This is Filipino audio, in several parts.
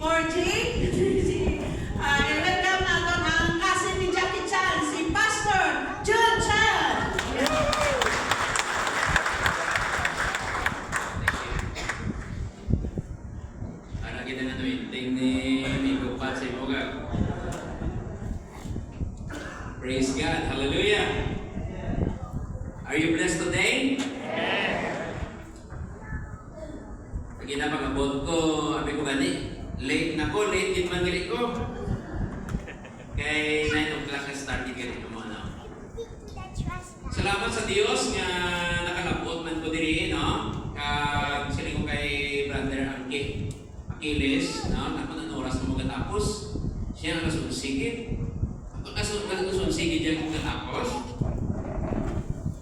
I-welcome natin ang cousin ni Jackie Chan, si Pastor John Chan. Para kita na tuwinting ni Miko Pat sa Imoga. Praise God. Hallelujah. Are you blessed today? Pag napag-abot ko, abi ko gani, late na ko, late din man gali ko. Kay 9 o'clock na start din gali ko mo, no? Salamat sa Diyos nga nakalabot man ko diri, no? Kag sila ko kay Brother Achilles, no? Naman ang oras mo gatapos. Siya ang nasunsigit. Ako nasunsigit dyan kung gatapos.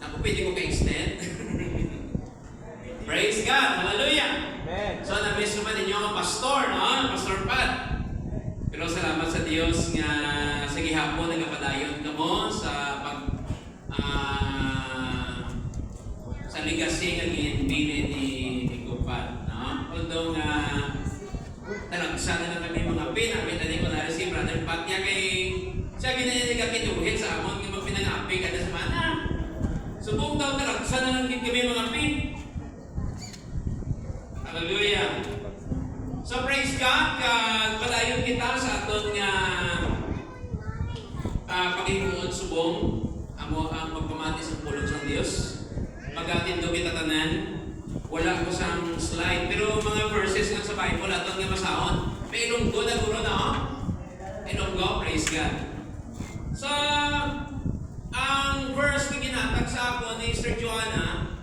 Ako pwede ko ka-extend. Praise God! Hallelujah! So, na-miss naman ninyo ang pastor, no? Pastor Pat. Pero salamat sa Diyos nga sa gihapon nagapadayon ka mo sa sa legacy nga ginbili ni Pat, no? Although nga talagsa na kami mga pinapit na ko na si Brother Pat niya kay siya ginayang kakinuhin sa amon nga magpinangapi kada semana. Subong daw talagsa na lang kami mga pin. Hallelujah. So praise God, padayon kita sa aton nga paghimuon subong amo ang magpamati sa pulong sa Dios. Magatindo kita tanan. Wala ko sang slide pero mga verses nga sa Bible aton nga masahon. May ilunggo na guro na oh. Ilunggo, praise God. So ang verse na ginatag sa ako ni Sister Joanna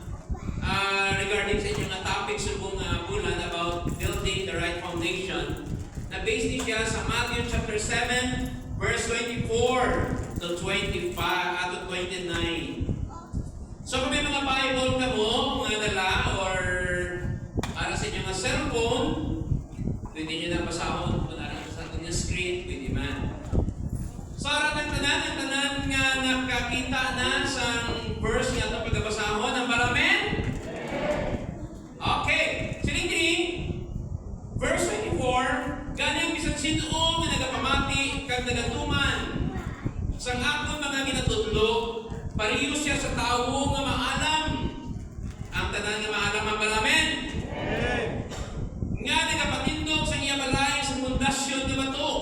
regarding sa inyong topic subong bulan about building the right foundation, na based din siya sa Matthew chapter 7 verse 24 to 25 to 29. So kung may mga Bible ka mo, mga dala or para sa inyong cellphone, pwede nyo na pasahon kung naran sa ating screen, pwede man. So aran ang tanan nga nakakita na sa verse nga itong pagkabasahon ang baramen. Okay, silingkiri, verse 24, ganang bisan sino nga nagapamati kag nagatuman sang akon mga ginatudlo, pariyo siya sa tawo nga maalam. Ang tanan nga maalam ang balamen. Nga nagapatindog sa iya balay sa pundasyon nga bato.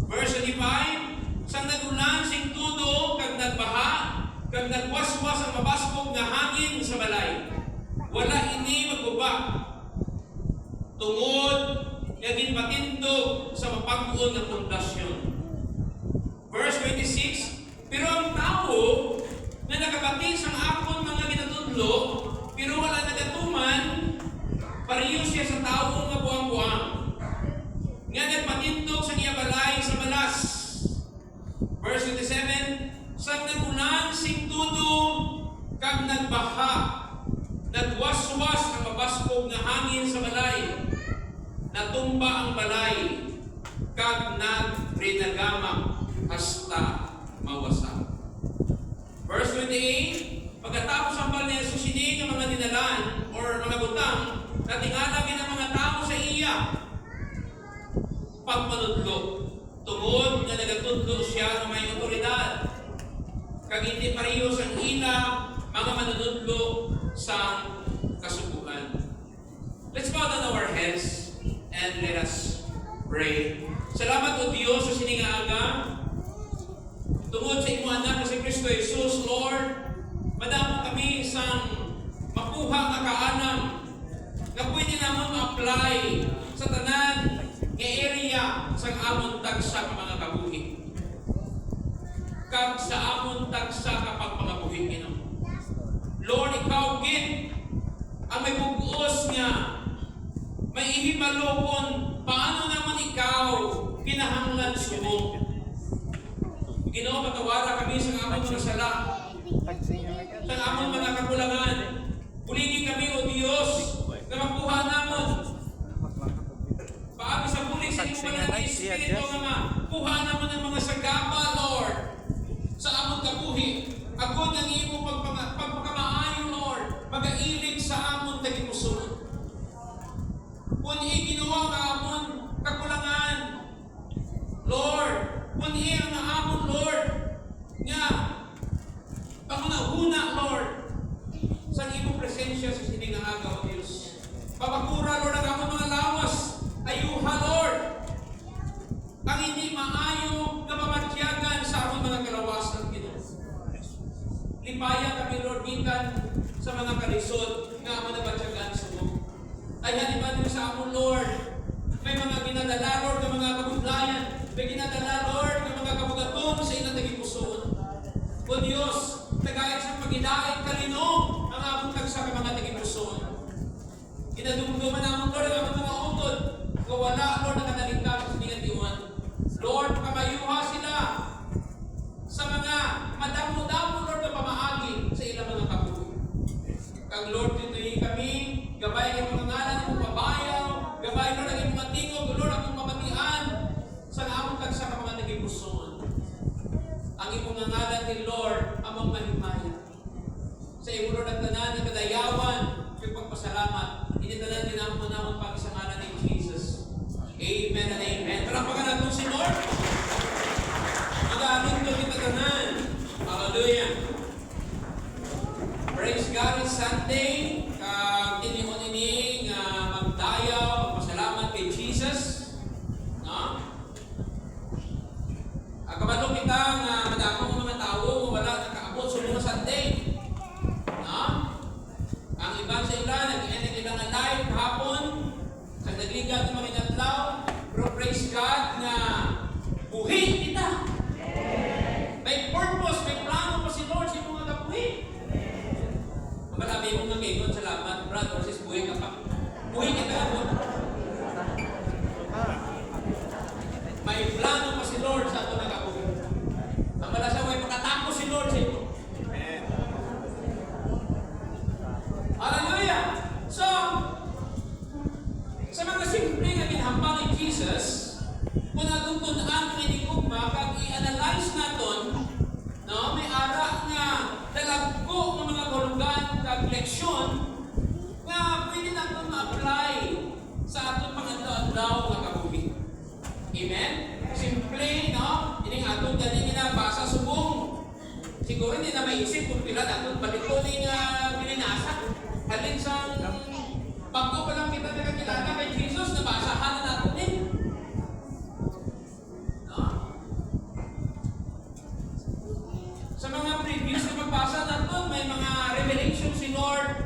Verse 25, sang nagulan sing tudo kag nagbaha kag nagwaswas ang mabaskog nga hangin sa balay. Wala ini magbuba. Tungod nga ginpatindog sa mapag-uon nga pundasyon. Verse 26, pero ang tao na nakabati sa akon mga ginatudlo, pero wala nagatuman, pariyo siya sa tao nga buang-buang. Nga nagpatindog sa iya balay sa balas. Verse 27, sang nagulan sing tudo kag nagbaha, nagwaswas ang mabaskog nga hangin sa balay, natumba ang balay, kag nagrinagamak hasta mawasak. Verse 28, pagkatapos ang bal ni Jesus ini ng mga dinalan or mga butang, natingalagin ang mga tao sa iya, pagpanudlo, tungod na nagatudlo siya ng may otoridad, kag hindi pariyo sang ila mga manunudlo sa kasubuan. Let's bow down our heads and let us pray. Salamat o Diyos sa siningaaga. Tungod sa imo anak na si Kristo Jesus, Lord, madamo kami isang makuha nga kaanam na pwede namon ma-apply sa tanan nga area sa amon tagsa ka mga kabuhi. Kag sa amon tagsa kapag mga buhi Ginoo. Lord, ikaw gid ang may bugos nga may ihimalokon paano naman ikaw kinahanglan subong. Ginoo, patawara kami sa amon mga sala, sa amon mga kakulangan. Puligi kami o Diyos na makuha namon. Paagi sa pulig sa iyong mga Espiritu nga makuha namon ang mga sagapa, Lord, sa amon kabuhi. Ako nang imo pagpakamaayo, Lord, mag-ailig sa amon tagimusunod. Kung iginawa ka amon kakulangan Lord. May mga ginadala, Lord, ng mga kabudlayan. May ginadala, Lord, ng mga kabugaton sa ilang nagipusoon. O Diyos, tagayag sa paghidaig kalino ang among tagsa ka mga nagipusoon. Inadumduman naman, Lord, ang mga utod. Kawala, Lord, na kanaligtas sa ningatiwan. Lord, kamayuha sila sa mga madamo-damo, Lord, na pamaagi sa ilang mga kabuhi. Kag Lord, dito'y kami, gabay ang mga ngalan ng pabayaw, gabay, Lord, ang mga tingog, Lord, ang mga mamatian, sa among tagsa ka mga nagipusoon. Ang imong ngalan ni Lord, among mahimaya. Sa imo, Lord, ang tanan ng kadayawan, kay pagpasalamat, initanan din ang manamang pag-isangalan ni Jesus. Amen and amen. Palakpakan natin si Lord. Mag-aamin ko kita tanan. Hallelujah. Praise God, it's Sunday. Tinihon ini magdayaw, magpasalamat kay Jesus. No? Kabalo kita madamo ng mga tao wala nakaabot sa mga Sunday. No? Ang iba sa ila nag-ending ilang live kahapon sa nagligat ng mga inatlaw. Pero praise God na buhi kita. May purpose, may plano pa si Lord sa mga kabuhi. Marami mong nangyayon, salamat, brother, sis, buhi ka pa. Buhi kita. May plano pa si Lord sa ito na kabuhi. Ang malasa, may pagkatapos si Lord sa ito. Hallelujah! So, sa mga simple nga ginhampang ni Jesus, kung natutun ang inikugma, kag i-analyze naton, no, may ara nga dalagko ng mga kulugan kag leksyon nga pwede naton ma-apply sa aton pang-adlaw nga kabuhi. Amen? Simple, no? Ining aton ganing ginabasa subong. Siguro hindi na maisip kung pila naton balikonin nga bininasa. Halin sa bago pa lang kita nakakilala kay Jesus, nabasahan na natin eh. No? Sa mga previous na magbasa natin, may mga revelation si Lord.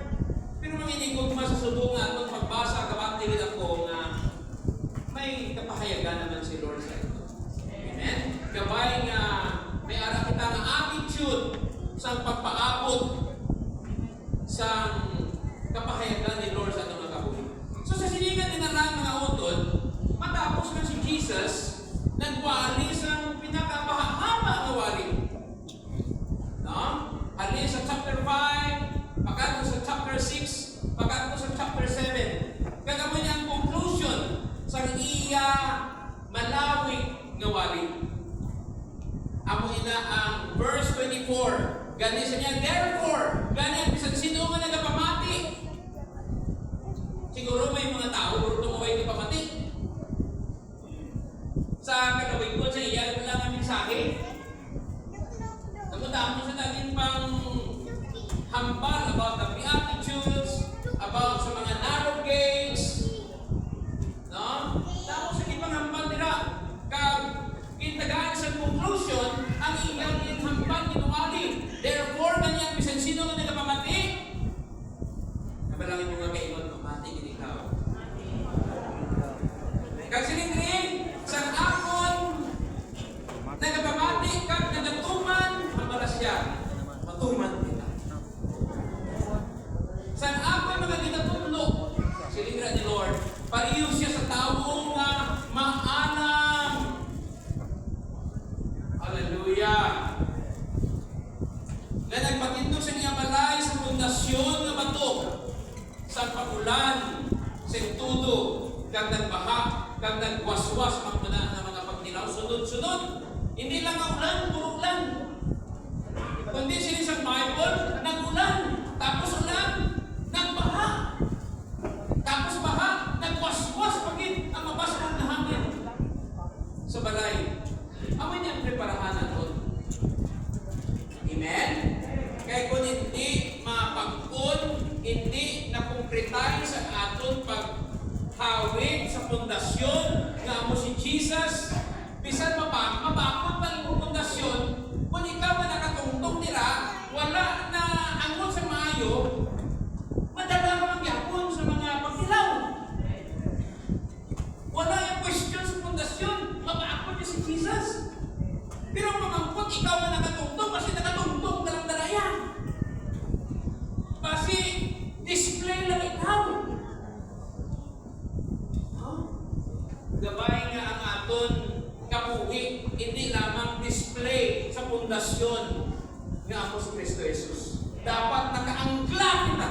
Pero mga inigugma sa subong natin pagbasa, kabantigin ako na may kapahayagan naman si Lord sa ito. Amen? Gabay nga may ara kita ng attitude sa pagpaabot sa kapahayagan ni Lord sa itong kabuhi. So sa silingan din ang mga utod, matapos na si Jesus, nagwali sa pinakapahaba na wali. No? Halin sa chapter 5, pagkato sa chapter 6, pagkato sa chapter 7. Kagawa niya ang conclusion sa iya malawig nga wali. Amo ina ang verse 24. Gani sa niya, therefore, gani ang bisan sino nga nagapamati. Siguro may mga tao kung tumaway na pamati. Sa kalawig ko, sa iya lang ang mensahe. Nagundaan mo sa natin pang hambal about the Beatitudes, about sa mga narrow gates. No? Tapos sa ibang hambal nila, kintagaan sa conclusion, ang iyang hambal ginuwali. Therefore, ganyan, bisan sino nga nagapamati. Nabalangin mo nga kayo pamati, hindi ikaw. Kagsilingring, sa akon, nagapamati, kag nagatuman, hamala siya. Matuman kita. Sa akon, mga ginatulog, silingra ni Lord, pariyo siya sa taong nga maalam. Hallelujah! Na nagpatindog sa niya balay sa pundasyon nga bato sa pagulan, sentudo, kag nagbaha, kag nagwaswas magmana ng mga pagnilaw sunod-sunod. Hindi lang ang ulan, puro ulan. Kundi sila sa Bible, nag-ulan, tapos ulan, nagbaha, tapos baha, nagwaswas pagit ang mabasag na hangin sa balay. Amoy niya ang preparahan natin. Amen? Kaya kung hindi mapag-un, hindi nakumpretay sa aton paghawig sa pundasyon nga mo si Jesus, bisan mabakot pa yung pundasyon, kung ikaw na nakatungtong nila, wala na angon sa maayo, madala ka magyapon sa mga pagdilaw. gabay nga ang aton kabuhi, hindi lamang display sa pundasyon nga ako sa Kristo Jesus. Dapat nakaangkla kita,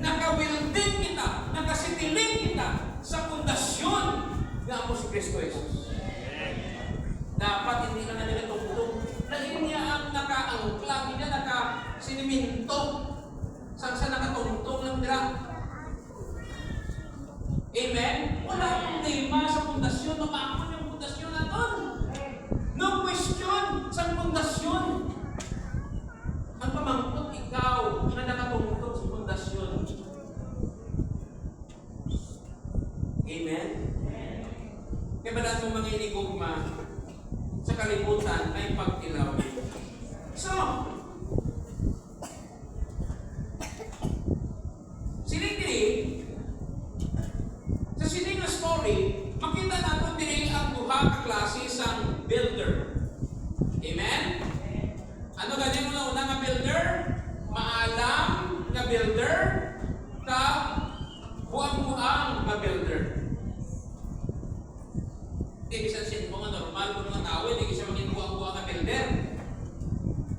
nakawilding kita, nakasitiling kita sa pundasyon nga ako sa Kristo Jesus. Dapat hindi na nila tungtong dahil niya ang nakaangkla, niya nakasiniminto sa nakatungtong ng dira. Amen? Wala akong tema sa pundasyon, mamakon yung pundasyon natin. No question sa pundasyon. Ang pamangkot ikaw na nakatungtong sa pundasyon. Amen? Kaya ba natin mga inigugma sa kalibutan ay pagkilaw. So, sa sining na story, makita natin din ang duha ka klase sang builder. Amen? Ano ganyan mo na una nga builder? Maalam nga builder, ka buang-buang nga builder. Hindi siya sin mga normal kung mga tao, hindi siya maging buang-buang nga builder.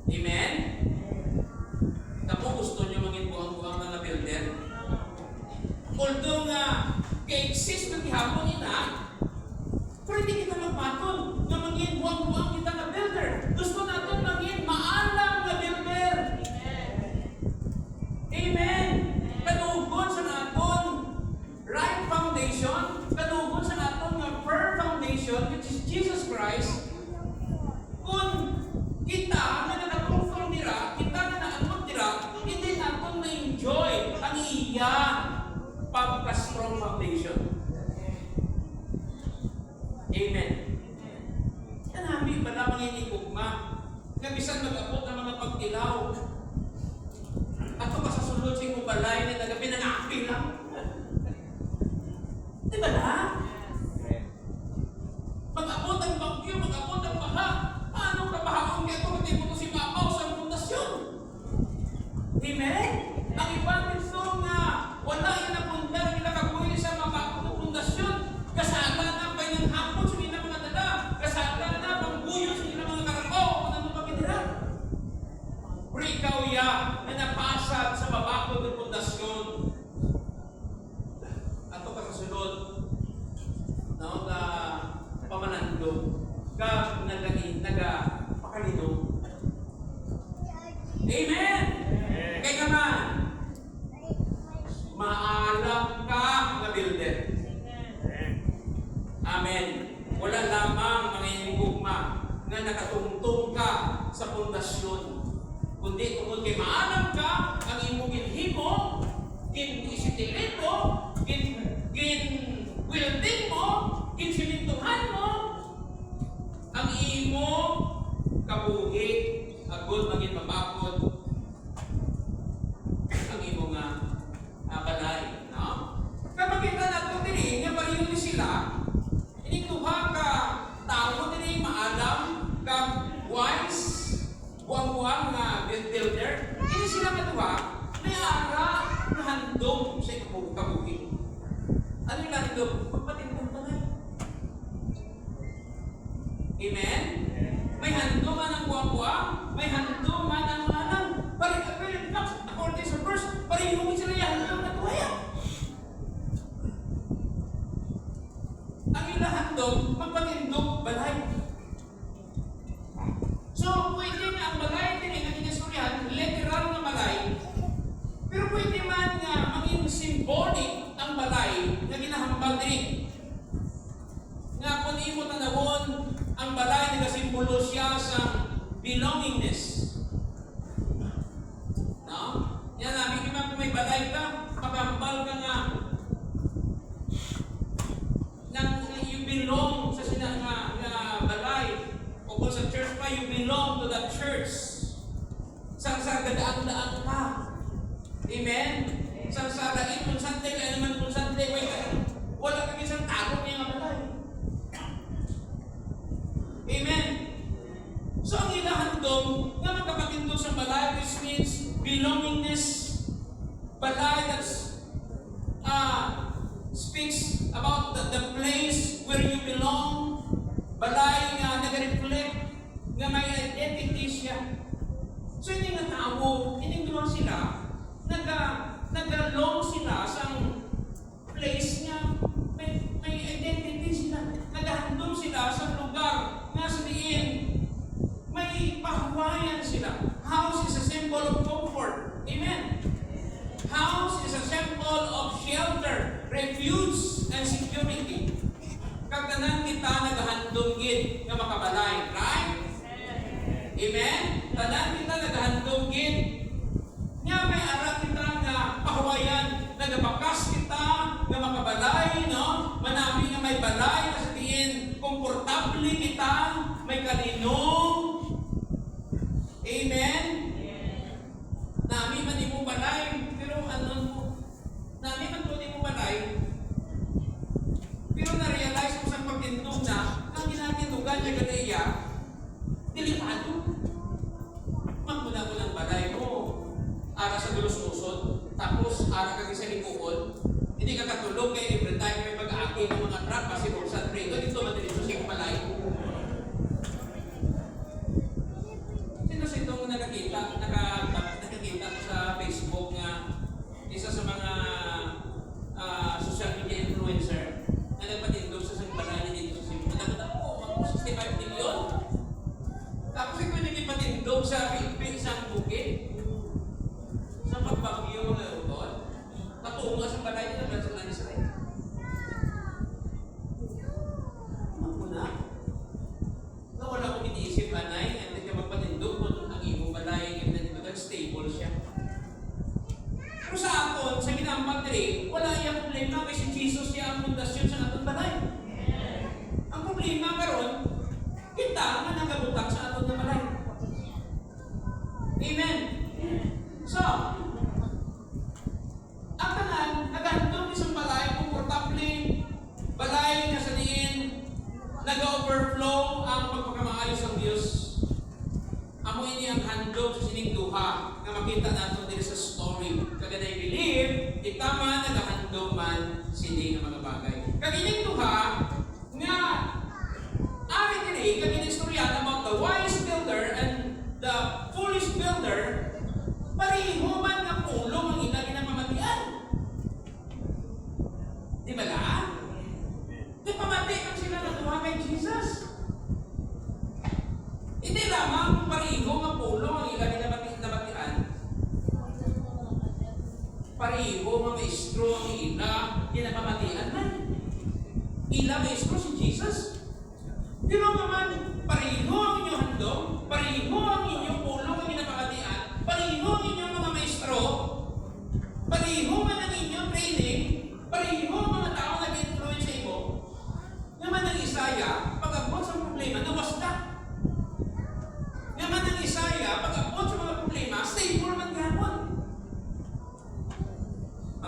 Amen? Tapos gusto nyo maging buang-buang nga builder? Although nga ka-exist ng ihapon ina, pero hindi kita magpatol na maging buang-buang kita na builder. Gusto natin maging maalam na builder. Amen. Kanugon sa naton right foundation, kanugon sa naton nga firm foundation, which is Jesus Christ. Kung kita na nakatungtong dira, kita na naanot dira, hindi natin na-enjoy ang iya pagka-strong foundation. Amen. Kanami ba lamang inikugma nga bisan mag-abot ng mga pagtilaw ato pa sa sulod sa ikong balay na nagabi na naapi lang. Di ba na? Mag-abot ang bagyo, mag-abot ang baha. Anong kabahaon kaya ito? Hindi mo ito si Mapaw sa pundasyon. Amen? Ang ibang gusto nga wala yung napundar, yung nakabuhi sa mabakot ng pundasyon. Kasala na pa yung hapon sa mga mga dala. Kasala na pang buyo sa mga karakaw kung ano pagkitira. Pero ikaw ya na napasad sa mabakot ng pundasyon. Ato ka sa sunod. No, ka pamanandog. Ka nagapakalinog. Amen! Kaya naman, maalam ka nga builder. Amen. Wala lamang mga inigugma na nakatungtong ka sa pundasyon. Kundi tungkol kay maalam ka, ang imong ginhimo, gin-isitilin mo, gin-wielding mo, gin-simintuhan mo, ang imo kabuhi, agod maging mabakod, ang imo nga balay. No? Kapag kita natin din, nga pareho sila, inikuha ka tao din maalam, ka wise, buang-buang na builder, hindi sila matuwa, may ara na handog sa kabuhi. Ano yung handog? Pagpatintong tanay. Amen? May handog man ang buang-buang, may handog man ang maalam. Balik-apil, according sa verse, pareho sila yung handog na tuwaya. Ang ilahandog, magpatindog balay. So, pwede nga ang balay din ang inistoryahan, literal na balay. Pero pwede man nga maging symbolic ang balay na ginahambal din. Nga kung imo tanawon, ang balay nagasimbolo siya sa belongingness. No? Yan namin naman kung may balay ka, magambal ka nga you belong sa balay o kung sa church pa, you belong to that church. Sang sa gadaan-daan ka. Amen? Sang sa lain, kung sante ka naman, kung sante, wala kang isang tarong niya nga balay. Amen? So ang ilahandog nga magkapatindog sa balay, which means belongingness, balay siya. So hindi nga tao, hindi duwa sila, nag-long sila sa place niya, may identity sila, naghahandom sila sa lugar nga sa diin, may pahuwayan sila. House is a symbol of comfort. Amen. House is a symbol of shelter, refuge, and security. Kagtanan kita naghahandom gid nga makabalay, right? Amen? Tanan kita naghahandom gid nga may ara kita nga pahuwayan, nagabakas kita nga makabalay, no? Manami nga may balay na sa diin, komportable kita, may kalinong. Amen? Nami man di mo balay, pero nami man po di mo balay, pero na-realize mo sa pagtindog na, ang ginatindugan niya ganaya, delikado. Magmula mo ng balay mo, ara sa dulos-usod, tapos ara ka sa likuod, hindi ka katulog kaya every time may pag-aaki ng mga truck, kasi kung sa trade, dito madilis siya balay. Sino itong nakakita ko sa Facebook nga isa sa mga social media influencer na nagpatindog sa balay dito sa Cebu. Ako, 65 million. Tapos ito nagpatindog sa isang bukid. Sa pagbagyo na utot. Patungo sa balay nila sa Israel. Ako na. Wala akong iniisip, anay, hindi ka magpatindog kung ang iyong balay, stable siya. Pero sa aton, sa ginambatri, wala iyang problema kasi Jesus siya ang pundasyon sa atong balay. Ang problema karon, kita nga nagabutak sa aton na balay. Amen. So, ang tanan, nagandong isang balay, komportable, balay na sa diin, nag-overflow ang pagpakamaayos ng Diyos. Amo ini ang handog sa sining duha nga makita nato diri sa story. Kaya I believe, itama nagahandog man sini nga mga bagay. Kag ining duha nga ari diri kag inistorya about the wise builder and the foolish builder, pareho man nga pulong ang ila ginapamatian. Di ba la? Di pamati ang sila na duha kay Jesus. Hindi lamang pareho nga pulong ang ila ginapamatian. Pareho nga maestro ang ila ginapamatian man. Ila maestro si Jesus. Pero naman, pareho ang inyong handog, pareho ang inyong pulong ang ginapamatian, pareho ang inyong mga maestro, pareho man ang inyong training, pareho ang mga tao na influence sa iyo. Naman ang Isaya, pag-abot sa problema, nawasta. Naman ang Isaya, pag-abot sa mga problema, stable man gano'n.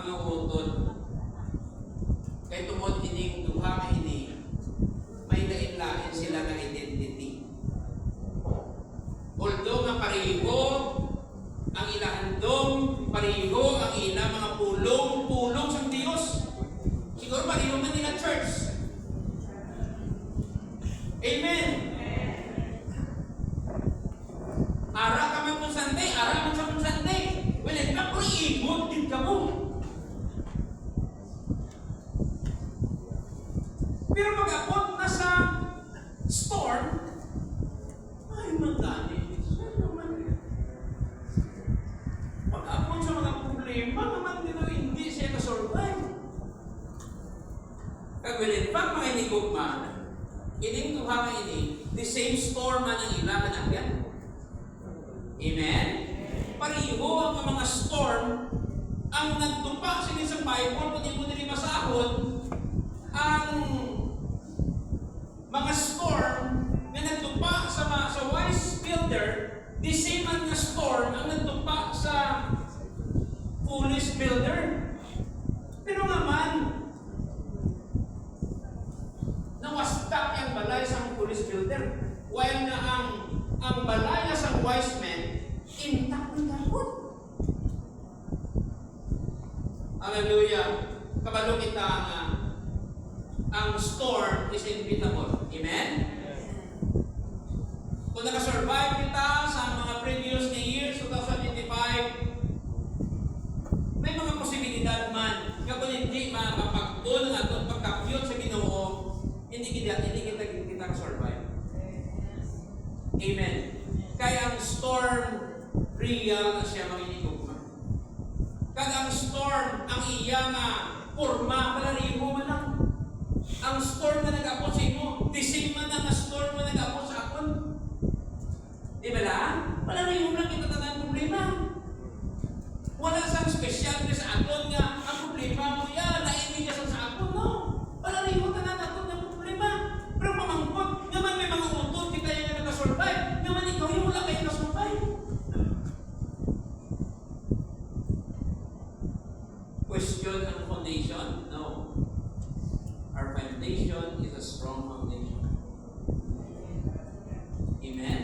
Mga utod, kaya tungod ining duha ka ini, may lain-lain sila ng identity. Although nga pareho ang ilahandong, pareho ang ila mga pulong sa Diyos. Siguro pareho man nila church. Amen. Ara ka man kung Sunday, ara man sa kung Sunday. Well, ka kung iibot din ka mo. Pero pag-abot na sa storm, ay magdani. Pag-abot sa mga problema, naman dito hindi siya na-survive. Kagwilin, pag mga inigugma, ining tuha nga ini, the same storm man ang ilangan agyan. Amen? Pareho ang mga storm ang nagtupa sa isang Bible, kung di mo nila masahod, ang mga storm na nagtupa sa wise builder, the same ang na storm ang nagtupa sa foolish builder. Pero naman, nawastak ang balay sa foolish builder, while na ang balay sa wise man, intact na gahon. Hallelujah. Kabalo kita nga, ang storm is inevitable. Amen? Kung nakasurvive kita sa Amen. Kaya ang storm, real na siya manginigugma. Kaya ang storm, ang iya nga, porma, palariho man lang. Ang storm na nag-apot sa imo, the same man ang storm na nag-apot sa akon. Di ba lang? Palariho lang kita tanang problema. Wala sang special sa aton nga, ang problema mo yan, naibig ka sa aton, no? Palariho ka na aton ng problema. Pero pamangkot, naman may mga utod, kita yung nakasurvive. Naman ikaw yung wala kayo nakasurvive. Question ang foundation? No. Our foundation is a strong foundation. Amen?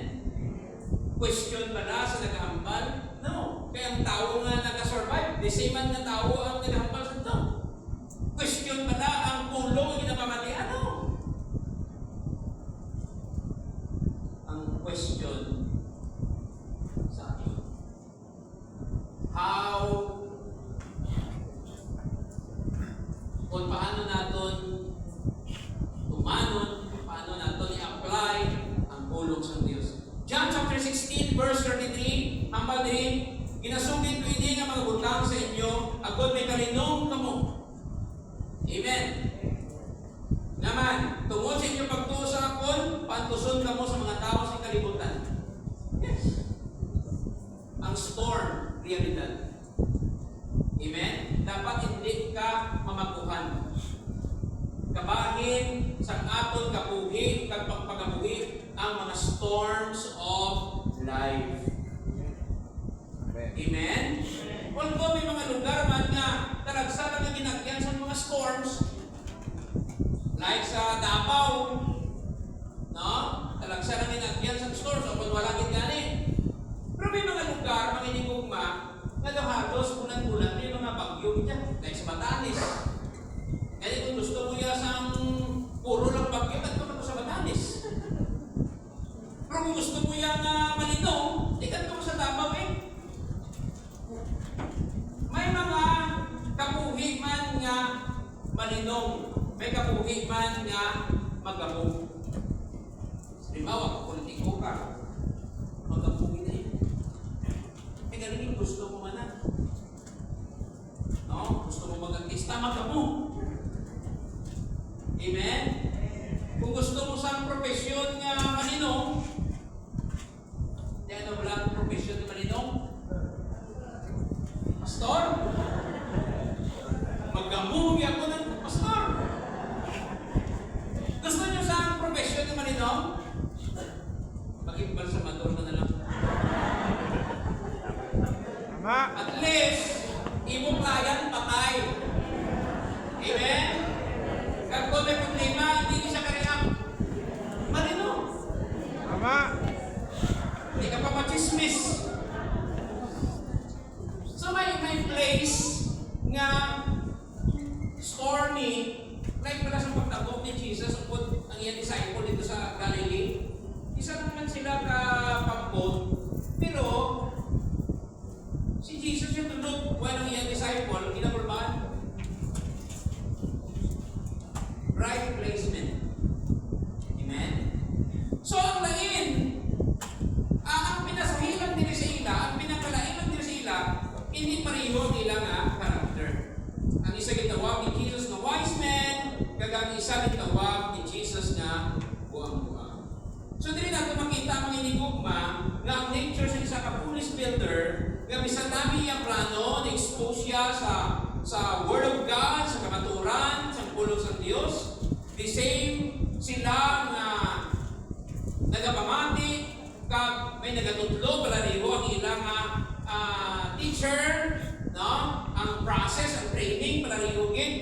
Question ba na sa nagahambal? No. Kaya ang tao nga nakasurvive, the same man na tao ang nagahambal sa ito. Question ba na ang pulo ang ginapamatian? No. Ang question sa atin, how kung paano natin tumanon, paano natin i-apply ang pulong sa Diyos. John chapter 16, verse 33, hambal din, ginasugid ko ini nga mga butang sa inyo, agod may kalinong kamo. Amen. Naman, tungod sa inyo pagtuo sa akon, pantuson kamo sa mga tao sa kalibutan. Yes. Ang storm, realidad. Amen? Dapat hindi ka mamakuhan. Kabahin sa aton kapuhi, pagpagabuhi ang mga storms of life. Amen? Although may mga lugar man nga talagsa lang ang ginagyan sa mga storms, like sa Davao, no? Talagsa lang ginagyan sa storms, o kung wala gani. Pero may mga lugar, mga inigugma, nga halos bulan-bulan may mga bagyo niya, like sa Batanes. Kaya kung gusto mo yasang puro lang bagyo, at ka sa Batanes. Pero kung gusto mo yan malinong, ikat ka sa Davao eh. May mga kapuhi man nga malinong, may kapuhi man nga magabong. Halimbawa, politiko ka, magabuhin na yun. Eh, ganun yung gusto mo man na. No? Gusto mo mag-artista, magabong. Amen? Kung gusto mo sa profesyon nga maninong, yan ang wala ang profesyon na maninong. Pastor? Magabong ako ng pastor. Gusto nyo sa profesyon na maninong? Mag-imbal sa mador na lang. At least, imong layan patay. Amen? Kaya kung may problema, hindi siya kariyak. Marino. Tama. Hindi ka pa machismis. So may place nga stormy, like pala sa pagtagok ni Jesus upod ang iyang disciple dito sa Galilee. Isa naman sila ka-pambot, pero si Jesus yung tulog, walang iyang disciple, ginapulmaan. Right placement. Amen? So, ang lain, ang pinasahilan din sa ila, ang pinakalain din sa ila, hindi pareho ang ilang character. Ang isa gitawag ni Jesus na wise man, kagang isa gitawag ni Jesus na buang-buang. So, dili natin makita ang inigugma na ang nature sa isa ka-foolish builder, nga bisan namin yung plano, na-expose siya sa Word of God, sa kamaturan, sa pulong sa Diyos. The same sila nga nagapamati, kag may nagatutlo, palariho ang ilang teacher, no? Ang process, ang training, palarihogin.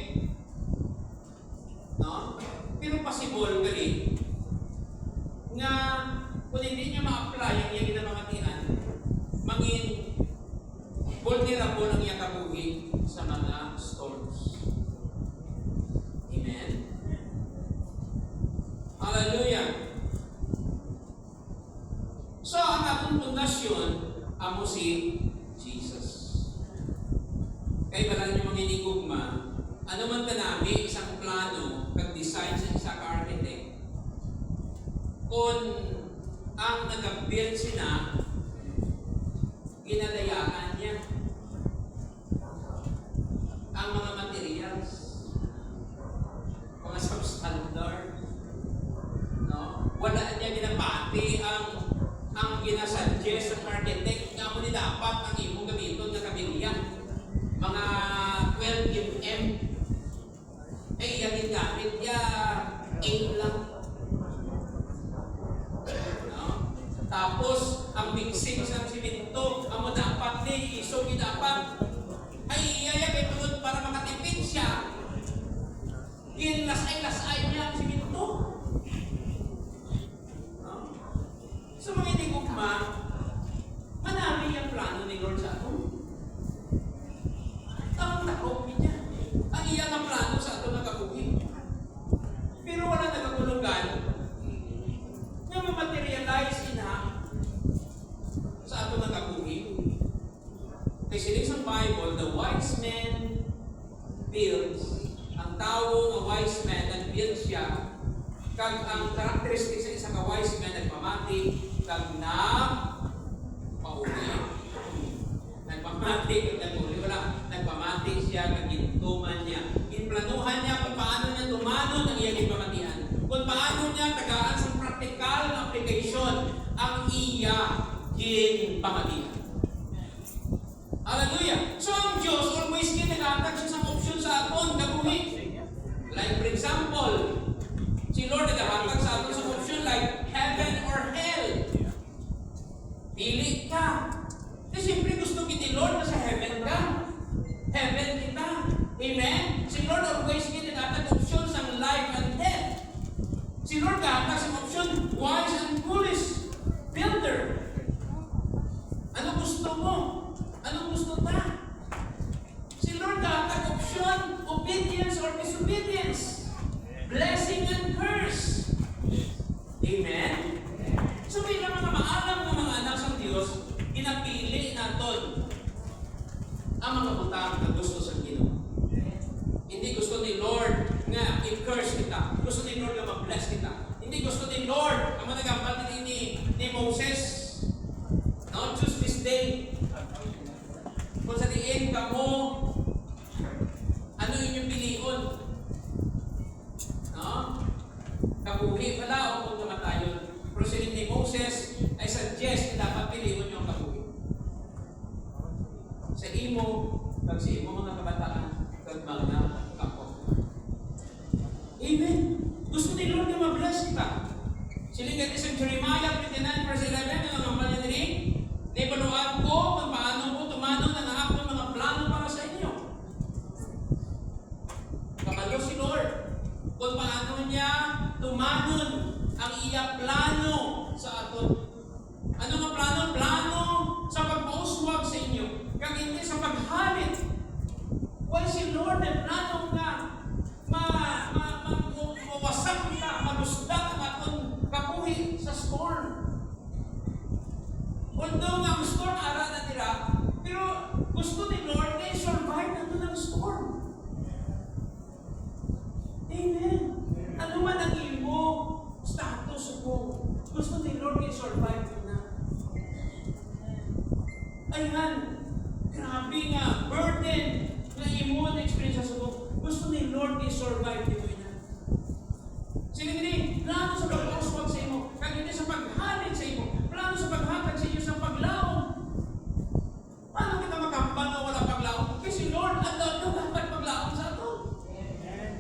No? Pero possible gali nga kung hindi niya ma-apply ang iyang ginamangatian, mangin vulnerable ang iyang kabuhi sa mga storms. Amen? Hallelujah! So, ang atong pundasyon, amo si Jesus. Kaya pala niyo mga inigugma, ano man kanami isang plano, kag-design sa isa ka-architect, kung ang nag-build sina, ginadayaan niya ang mga materials, mga substandard, no? Wala niya ginapati ang ginasuggest ng architect nga mo ni dapat ang imong gamiton nga kabilya mga 12 mm ay yung ginamit niya 8 lang, no? Tapos ang mixing sa simento amo dapat ni iso dapat ay iyaya kay tulad para makatipid siya. Ginlasay-lasay niya ang simento. No? So mga inigugma, manami ang plano ni Lord sa atin. Ang takot niya. Ang iyang ang plano sa atin nakabuhi. Pero wala nagagulugan na mamaterialize na sa atin nakabuhi. Kay sinig sa Bible, the wise man builds. Ang tao ng wise man, nag-build siya. Kag ang characteristic sa isang wise man, nagpamati, kag na pauwi. Nagpamati, kag nag-uli. Wala, nagpamati siya, kag gintuman niya. Inplanuhan niya kung paano niya tumanon ang iyang ipamatian. Kung paano niya tagaan sa practical na application ang iya ginpamatian. Hallelujah! So ang Diyos always nag-attach siya sa option sa aton, kabuhi. Like for example, si Lord nag-attach sa aton sa option like heaven or hell. Pili ka. Kasi siyempre gusto kita Lord na sa heaven ka. Heaven kita. Amen? Si Lord always nag-attach option sa life and death. Si Lord nag-attach sa option wise and foolish builder. Ano gusto mo? Anong gusto ta? Si Lord nag option, obedience or disobedience. Blessing and curse. Amen? So bilang mga maalam ng mga anak sa Diyos, ginapili natin ang mga butang na gusto sa Ginoo. Hindi gusto ni Lord nga i-curse kita. Gusto ni Lord nga mag-bless kita. Hindi gusto ni Lord ang managampal ni Moses. Now choose this day. Kung sa diin ka mo, ano inyong pilion? No? Kabuhi pala o kung kamatayon. Pero si ni Moses ay suggest na dapat pilion yung kabuhi. Sa imo, pag sa imo mga kabataan, pag mga kapwa. Amen. Gusto ni Lord na ma-bless kita. Silingan isang Jeremiah 29 verse 11, ang amal niya din, Nipanuan ko kung paano ko tumanon ang aking mga plano para sa inyo. Kapalo si Lord kung paano niya tumanon ang iyang plano sa aton. Ano nga plano? Plano sa pagpauswag sa inyo. Kag hindi sa paghalit. Why si Lord na plano nga mawasak ka, malusdak ang aton kapuhi sa storm. Although nga ang storm ara na nila, pero gusto ni Lord na i-survive na ito ng storm. Amen. Ano man ang imo status mo, gusto ni Lord na i-survive na. Ayan, grabe nga, burden na imo na experience sa mo. Gusto ni Lord na i-survive nito na. Sige din, plano sa pag-uswag sa imo, kag hindi sa paghalit sa imo, plano sa paghatag sa inyo sa paglaom. Paano kita makambal na wala paglaom? Kasi Lord, ang dapat paglaom sa ato. Amen.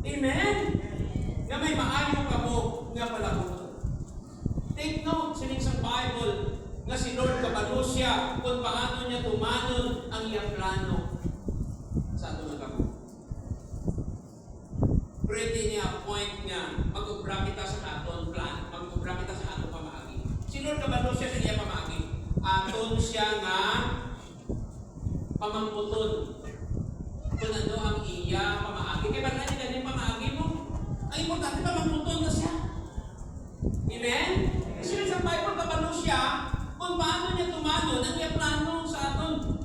Amen? Nga may maayo ka mo, nga pala mo. Take note, sining sa Bible, nga si Lord kabalo siya kung paano niya tumanon ang iyang plano sa ato nagamo. Pwede niya point nga, mag-ubra kita sa aton plan, mag-ubra kita sa aton pamaagi. Si Lord kabalo siya sa iya pamaagi. Aton siya nga pamangputon. Kung ano ang iya pamaagi. Kaya ba natin ganyan pamaagi mo? Ang importante pamangputon na siya. Amen? Kasi sa Bible kabalo siya kung paano niya tumanon ang iya plano sa aton.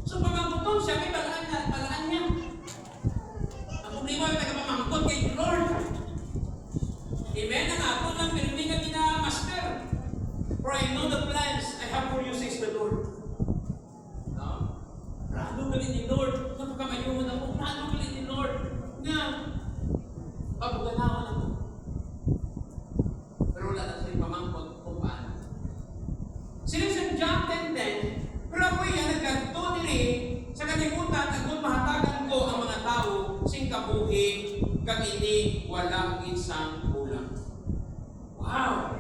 So pamangputon siya, may balaan niya. Ang problema ay nagpamangkot kay Lord. Amen? Ang aton lang, pero hindi ka sing kabuhi kag ini walang isang kulang. Wow!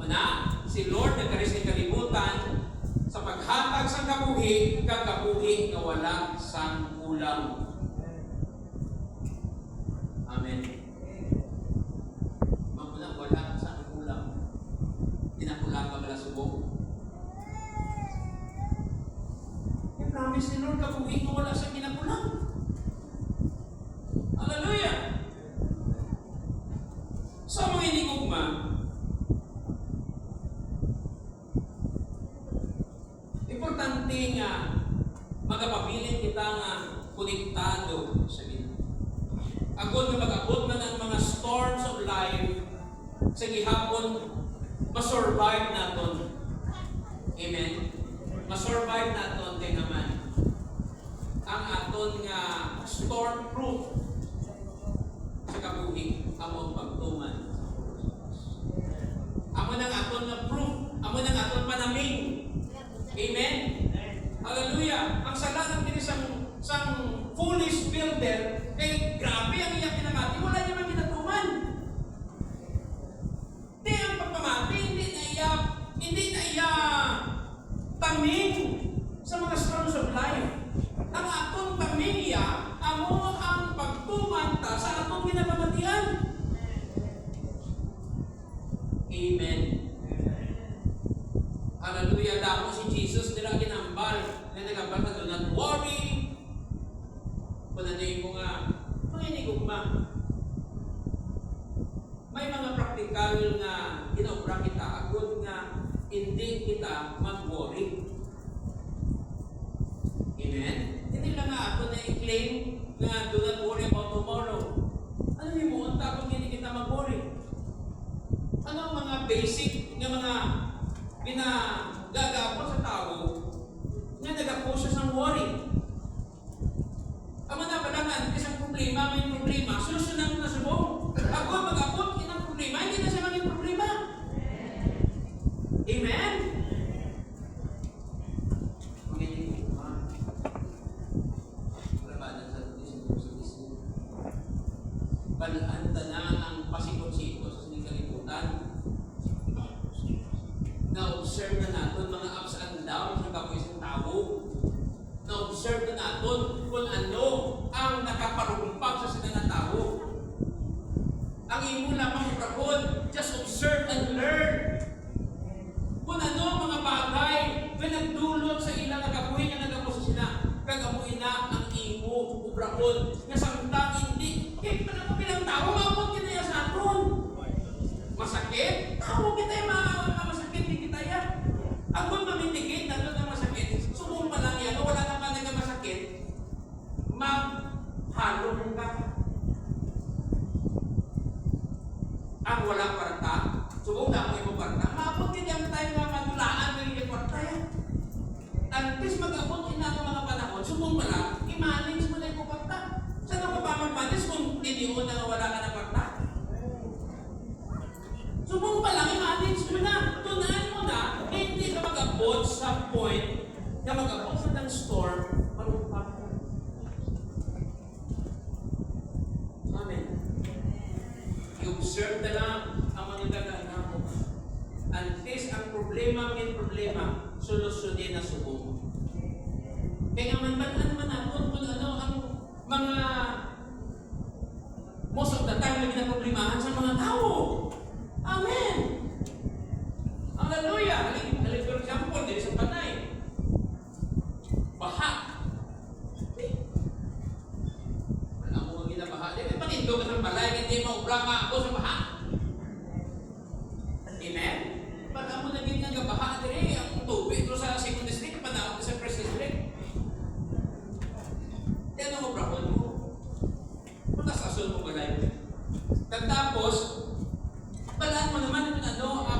Na si Lord nagkaris ng kalibutan sa paghatag sang kabuhi kag kabuhi nga wala sang kulang. Amen. Magmula wala sang kulang. Tinakulang ka bala subok. I-promise ni Lord kabuhi nga wala sang ginakulang. Hallelujah! So mga inigugma, importante nga magapabilin kita nga konektado sa Ginoo. Agod nga mag-abot man ang mga storms of life sa gihapon masurvive naton. Amen. Masurvive naton kay naman ang aton nga storm proof sa kabuhi amo pagtuman. Amo nang aton nga proof, amo nang aton panaming. Amen. Hallelujah. Ang sala ng sang foolish builder, eh grabe ang iyang pinamati, wala niya man ginatuman. Di ang pagpamati, hindi na iya taming sa mga storms of life. Ang atong tamingya, amo ang pagtumanta sa atong ginapamatian. Amen. Hallelujah. Damo si Jesus nila ginambal na nagambal na do not worry. Pananin ko nga, manginigugma. May mga praktikal nga ginaubra kita, agod nga hindi kita mag-worry. Amen? Hindi lang nga ako na i-claim nga do not worry about tomorrow. Ano yung mo? Tapos hindi kita mag-worry. Ano ang mga basic nga mga ginagagapon sa tao nga nagapo siya sa worry? Ang mga balangan, isang problema, may problema, susunod na subong. Ako, mag-abot, inang problema, hindi na siya maging problema. Amen? Magaling ko, ha? Labanan sa disipin. Balanta na ang pasikot-sikot sa sinikaliputan. Na-observe na natin mga ups and downs ng kapoy isang tao. Na-observe na natin kung ano ang nakaparumpag sa sinang tao. Ang imo lamang iprapon, just observe and learn. Kung ano ang mga bagay na nagdulot sa ilang nagabuhin na nagapo sa sila, kagabuhin na ang imo ubrapon. Nga samtang hindi, pala mo bilang tao, maabot kita sa aton. Masakit? Tao kita yung masakit, hindi kita yan. Ang kung mamitigit, nandun ang masakit, sumong pa lang yan, wala na pa nga masakit, maghalo ka. Ang walang kwarta, sumong na mo yung kwarta, maabot din yung tayo nga maglaan ng yung kwarta yan. Antes mag-abot ina ng mga panahon, sumong pa lang, i-manage mo na yung kwarta. Saan ako pa mag-manage kung diniyon na wala ka ng kwarta? Sumong pa lang, i-manage mo na. Tunahan mo na, hindi ka mag-abot sa point na mag-abot sa ng storm, malumpak ka. Amen. I-observe na lang ang mga gagana mo. Unless ang problema, solusyonin na subong. Kaya nga man natin kung ano ang mga most of the time na ginaproblemahan sa mga tao. Amen! Hallelujah! For example, dito sa Panay, baha. Wala mo ang ginabaha. Dito panindog ka sa balay, hindi maubra ka ako sa baha. Amen? Pagka mo naging nagabaha diri, ang tubig ito sa 2nd district, panahon sa 1st district. Yan ang obrahon mo. Matasasol mo balay. Tapos, balaan mo naman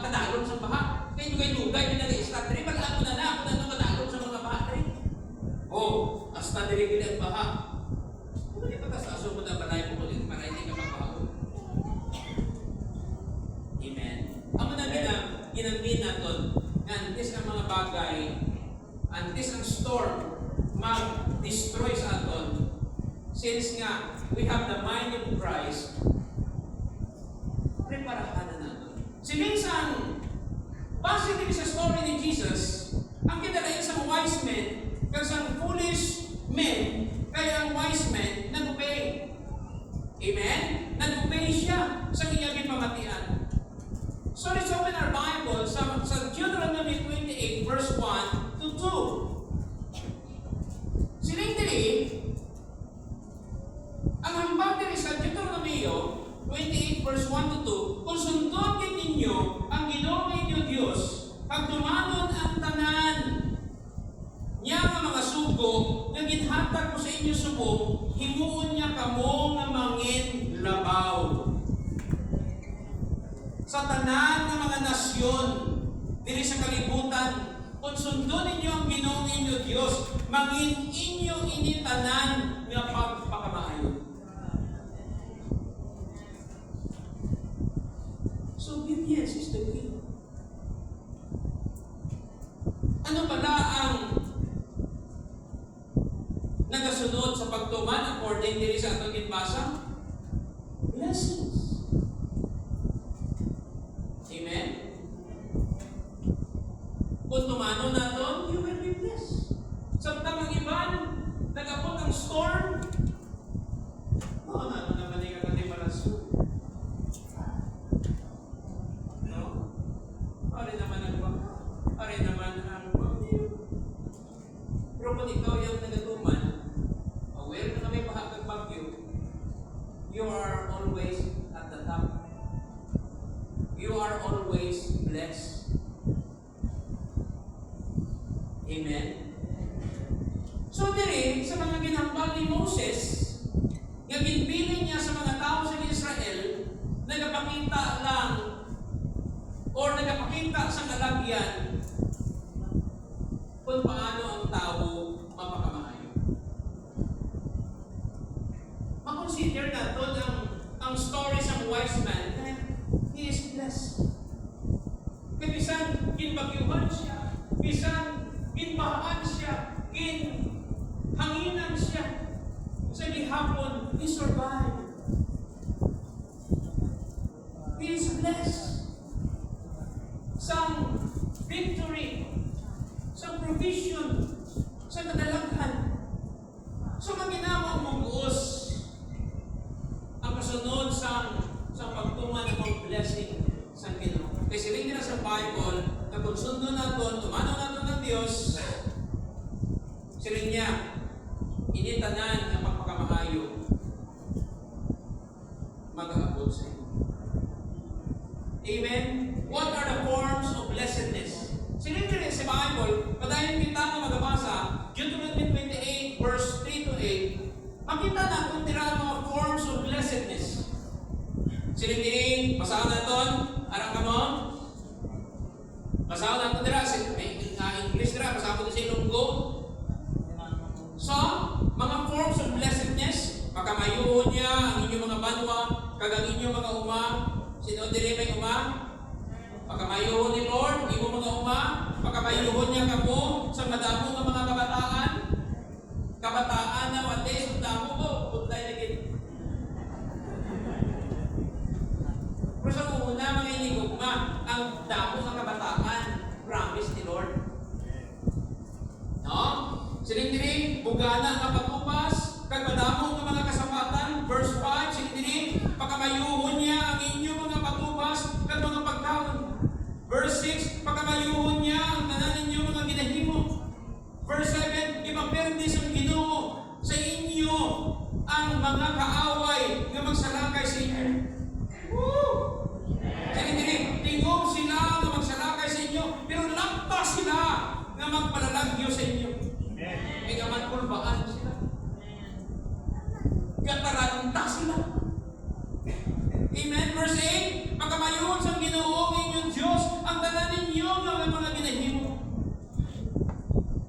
kadalog sa baha. Kaya lugay-lugay na nag-i-start diri, balaan mo na kung ano kadalog sa mga baha diri. Oh, hasta diri gini ang baha. Kung hindi patasasol mo na balay mo, kung hindi para hindi ka magbahaon. since nga we have the mind of Christ, preparahan na natin. Si minsan, base din sa story ni Jesus, ang kinalain sa wise men, kasi ang foolish men, kaya ang wise men, nag-obey. Amen? Nag-obey siya sa kanyang pamatian. So let's open our Bible sa Deuteronomy 28, verse 1 to 2. Siling diri, ang hambag diri sa Deuteronomy 28, verse 1 to 2, kung sundon ninyo ang Ginoo ninyo Dios, pag tumanon ang tanan niya nga mga sugo, nga ginhatag ko sa inyo subong, himuon niya kamo nga mangin labaw. Sa tanan ng mga nasyon, diri sa kalibutan, kung sundon ninyo ang Ginoo ninyo Dios, mangin inyo initanan nga pagpakamaayo. So, obedience is the key. Ano pala ang nagasunod sa pagtuman according diri sa atong ginbasa? Blessings. Amen? Kung tumano naton, you will be blessed. Samtang ang iban, nagapot ang storm, no, naman yung kagani paraso. No? Pare naman ang baka. Pare naman ang bagyo. Pero kung ikaw yung nagatuman, aware na may bahagag bagyo, you are always at the top. You are always blessed. Amen? So diri, sa mga ginambal ni Moses, nga ginpiling niya sa mga tao sa Israel, nagapakita lang or nagapakita sa kalagyan kung paano ang tao mapakamaayo. Makonsider natin ang story sa wise man. He is blessed. Kaya bisan ginbagyuhan siya, bisan ginbahaan siya, ginhanginan siya, sa gihapon, he survived. He is blessed. Some victory, some provision, sa kadalaghan. So maginawa mong buos ang kasunod sa pagtuman ng mga blessing sa Ginoo. Kasi rin nila sa Bible, na kung sundo natin, tumanaw natin ng Diyos, siling niya, initanan ang pagpakamaayo, mag-aabot sa inyo. Amen? What are the forms of blessedness? Siling nila sa Bible, padayon kita na magabasa, Deuteronomy 28, verse 3 to 8, makita na kung tira ang mga forms of blessedness. Siling nila, basahan natin, arang ka mo? Basahan natin dira, may English dira, basahan ko sa Ilonggo. So, mga forms of blessedness, pagkamayuhon niya ang inyong mga banwa, kagang inyong mga uma, sino dili may uma? Pagkamayuhon ni Lord, inyong mga uma, pagkamayuhon niya kamo sa madamo ng mga kabataan, kabataan na wate, sundamo ko, punday na gini. Pero sa una, mga inigugma, ang damo ng kabataan, promise ni Lord. No? Sining-diri, bugana ang patupas, kagmadamo ng mga kasapatan, verse 5, sining-diri, pagkamayuhon niya ang inyong mga patupas, kag mga pagkaon. Verse 6, pagkamayuhon niya ang tanan ninyong mga ginahimo. Verse 7, ipaperdi sa Ginoo sa inyo ang mga kaaway nga magsalakay sa inyo. Woo! Sining-diri, tingog sila nga magsalakay sa inyo, pero lampas sila nga magpalalagyo sa inyo. May gaman kulbaan sila. Gataranta sila. Amen. Verse 8, pagkamayuhon sa Ginoo inyong Diyos, ang tanan ninyo nga mga ginahimo.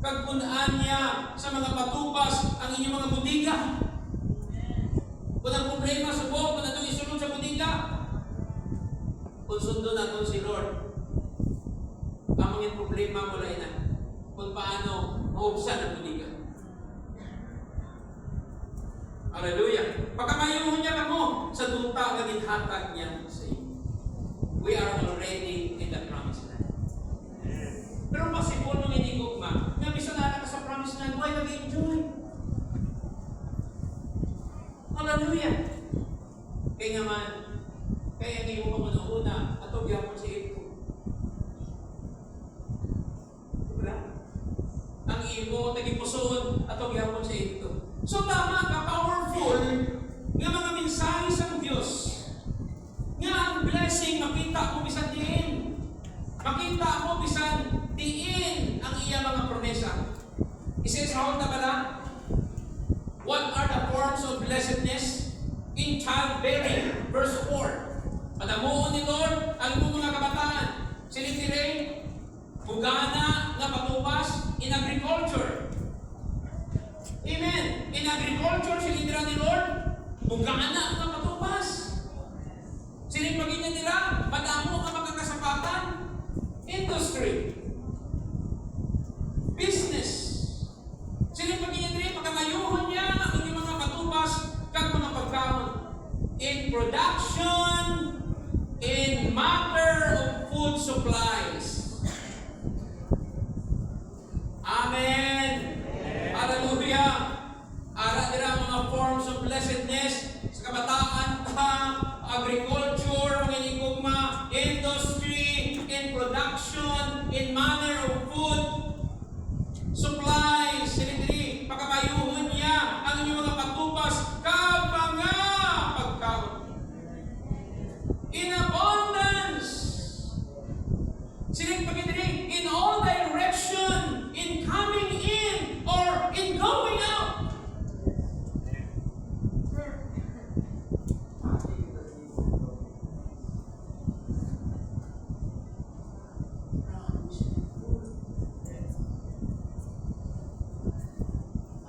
Kagpunaan niya sa mga patupas ang inyong mga budiga. Kung ang problema sa buhok, kung itong isunod sa budiga, kung sundo natin si Lord, ang mga problema mula na kung paano maubsan ang budiga. Hallelujah. Pagkamayuhon niya kamo sa duta nga ginhatag niya sa iyo. We are already in the promised land. Pero possible nung inigugma, nga misalala ka sa promised land, why nag-enjoy? Hallelujah. Kaya nga man, kaya hindi mo ka una at huwag yapon sa ito. Diba? Ang imo, naging pusoon at huwag yapon sa ito. So tama ka, powerful nga mga mensahe sa Diyos. Nga ang blessing, makita mo bisan diin. Makita mo bisan diin ang iya mga promesa. Isa-isa na bala? What are the forms of blessedness? In childbearing, verse 4. Padamuon ni Lord ang iyong mga kabataan. Silitire, bugana nga patupas in agriculture. Amen. In agriculture, silitira ni Lord, bugana nga patupas. Siling maginya nila, padamo nga makakasapatan. Industry. Business. Siling maginya nila, pagkamayuhon niya ang inyong mga patupas kag mga pagkaon. In production, in matter of food supplies. Amen. Hallelujah. Ara dira mga forms of blessedness sa kabataan ta, agriculture, mga inigugma, industry, in production, in manner of food, supplies, silitiri, pagkamayuhon niya ang inyong mga patupas, mga pagkaon. In abundance, siling pagitiri, in all direction, in coming in or in going out.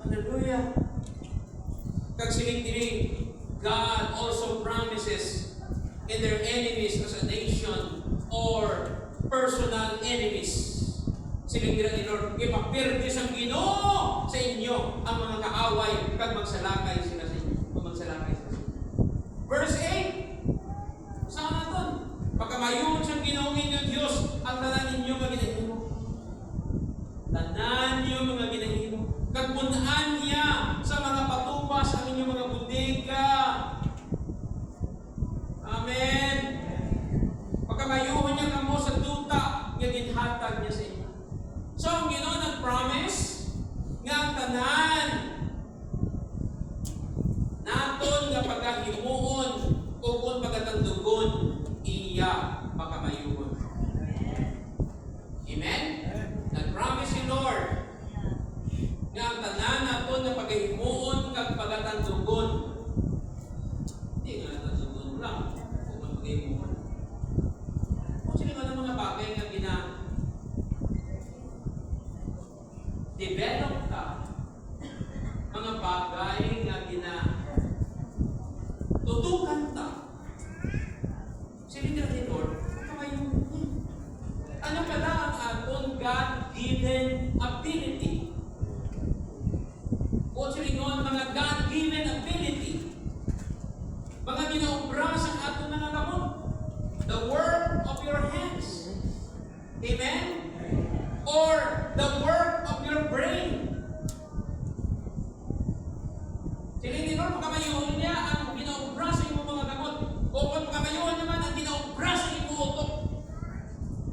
Hallelujah. Kag siling diri, God also promises in their enemies as a nation or personal enemies. Siling dira ni Lord, ipapirdi sang Ginoo sa inyo ang mga kaaway kag magsalakay sila sa inyo. Magsalakay sila sa inyo. Verse 8. Saan naton? Pagkamayon siyang Ginoo ninyo Dios, ang tanan ninyo nga ginahimo. Tanan niyo mga ginahimo. Kag punan niya sa mga patupas ang inyong mga bodega. Amen. Pagkamayuhon niya kamo sa duta nga ginhatag niya sa inyo. So ang Ginoo nag-promise nga ang tanan naton nga pagkahimuon o kung pagkatandugon iya pagkamayuhon. Amen? Nag-promise si Lord nga ang tanan naton nga pagkahimuon kag pagkatandugon. Hindi nga natandugon lang kung pagkahimuon. Kung sino nga ng mga bagay nga develop ka, mga bagay nga tutukan ta. Silitira ni Lord, ano pala ang aton God-given ability? O silingon, mga God-given ability. Mga ginaobra sa aton mga kamot. The work of your hands. Amen? Or the work of your brain. Siling ni Lord, pagkamayuhon niya ang ginaobra sa iyong mga kamot. O kung pagkamayuhon naman ang ginaobra sa iyong utok.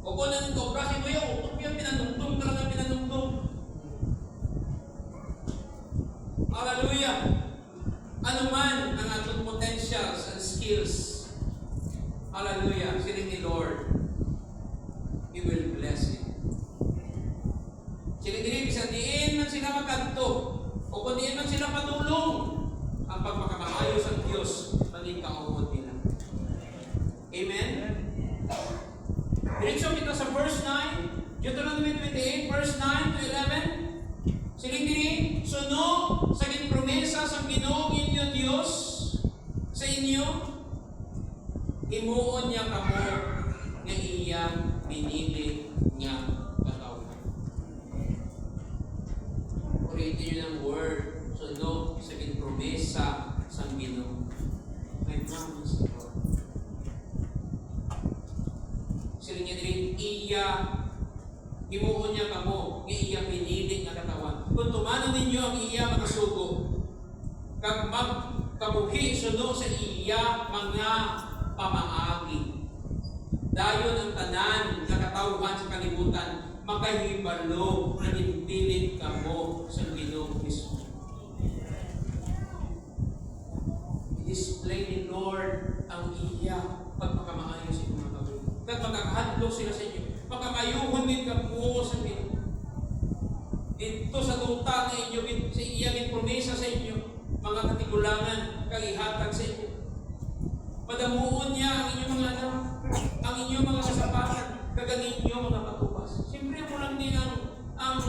O kung ang ginaobra sa iyong utok, yung pinanungtong talagang pinanungtong. Hallelujah! Ano man ang atong potentials and skills. Hallelujah! Siling ni Lord, He will bless it. Siling diri, bisan diin man sila magkanto, o kung diin man sila patulong, ang pagpakamaayos ng Diyos, maging kaugod nila. Amen? Diretso kita sa verse 9, Deuteronomy 28, verse 9 to 11. Siling diri, suno sa ginpromesa sa Ginoo inyo Dios sa inyo, imuon niya kamo nga iya pinili nga katawhan. Ulitin niyo ng word, suno sa ginpromesa iya himuon niya kamo, nga iya pinili nga katawan. Kung tumano ninyo ang iya mga sugo, kag magkabuhi suno sa iya mga pamaagi. Dayon ang tanan nga katawhan sa kalibutan, makahibalo na nimpilit kamo sa Ginoong Kristo. I-display ni Lord ang iya pagpakamaayo sa inyong mga kabuhi. Kag magkakahadlok sila sa inyo, pagkamayuhon din kamo sa Ginoo. Dito sa duta na inyo, sa iya promesa sa inyo, mga katigulangan, kag ihatag sa inyo. Padamuon niya ang inyong mga anak, ang inyong mga kasapatan, kag ang inyong mga patupas. Siyempre, mo lang din ang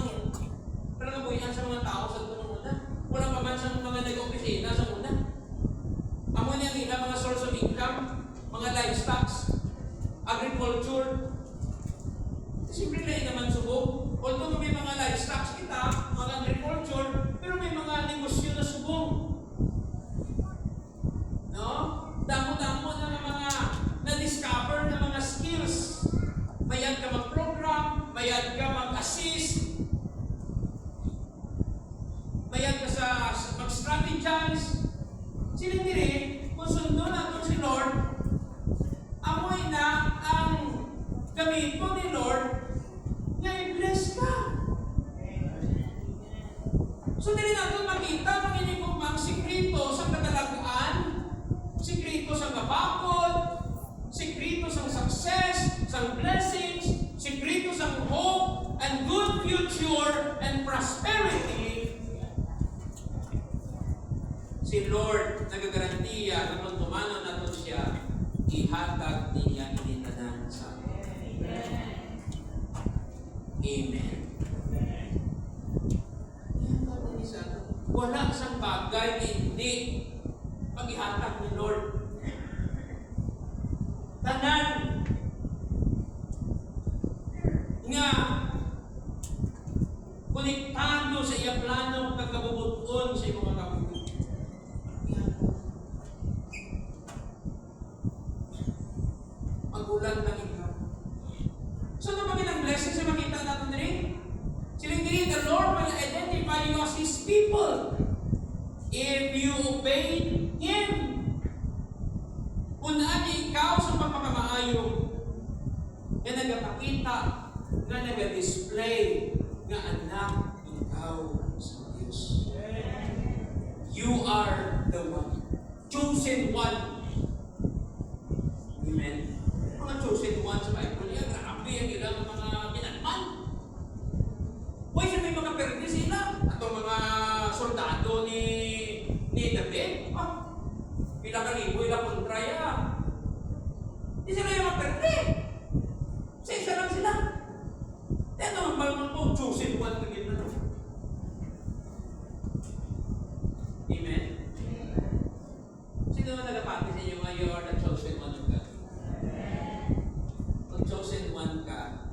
palabuyan sa mga tao sa tunong una. Wala pa man sa mga nag-opisina sa una. Amo niya nila mga source of income, mga livestock, agriculture. Siyempre lang naman subong. Although may mga livestock kita, mga agriculture, pero may mga negosyo na subong. No? Damo-damo na mga na-discover na mga skills. Mayad ka mag-program, mayad ka mag-assist, mayad ka sa mag-strategize. Sinindiri, kung sundo natin si Lord, amoy na ang gamiton ni Lord na i-bless ka. So, dili natin makita ang inyong mga sikrito sa katalagaan, sikrito sa kabakod, sikrito sa success, sa blessings, sikrito sa hope, and good future, and prosperity. Si Lord, nagagarantiya na kung tumano natin siya, ihatag niya initanan sa amin. Amen. Wala isang bagay na hindi pag-ihatag ni Lord. Tanan nga konektado sa iyang plano kagkabubuton sa iyong mga kabubuton. Magulang ng ikaw. So, ano ba ang blessings na makita natin rin? Silang diri, the Lord will identify you as His people if you obey Him. Unaan niya ikaw sa pagpakamaayo na nagpakita, na nag-display na anak ikaw sa Diyos. You are the one. Chosen one. Amen. Mga chosen one sa Bible, yan, grabe ang ilang mga binalman. Huwag siya may mga perde sila. Atong mga soldado ni David. Pila kalibo, ilang kontraya. Di sila yung mga perde. Sa isa lang sila. Yan naman ba naman po, chosen one na gina. Amen? Sino naman nagapati sa inyo mga you are the chosen one of God? Kung chosen one ka,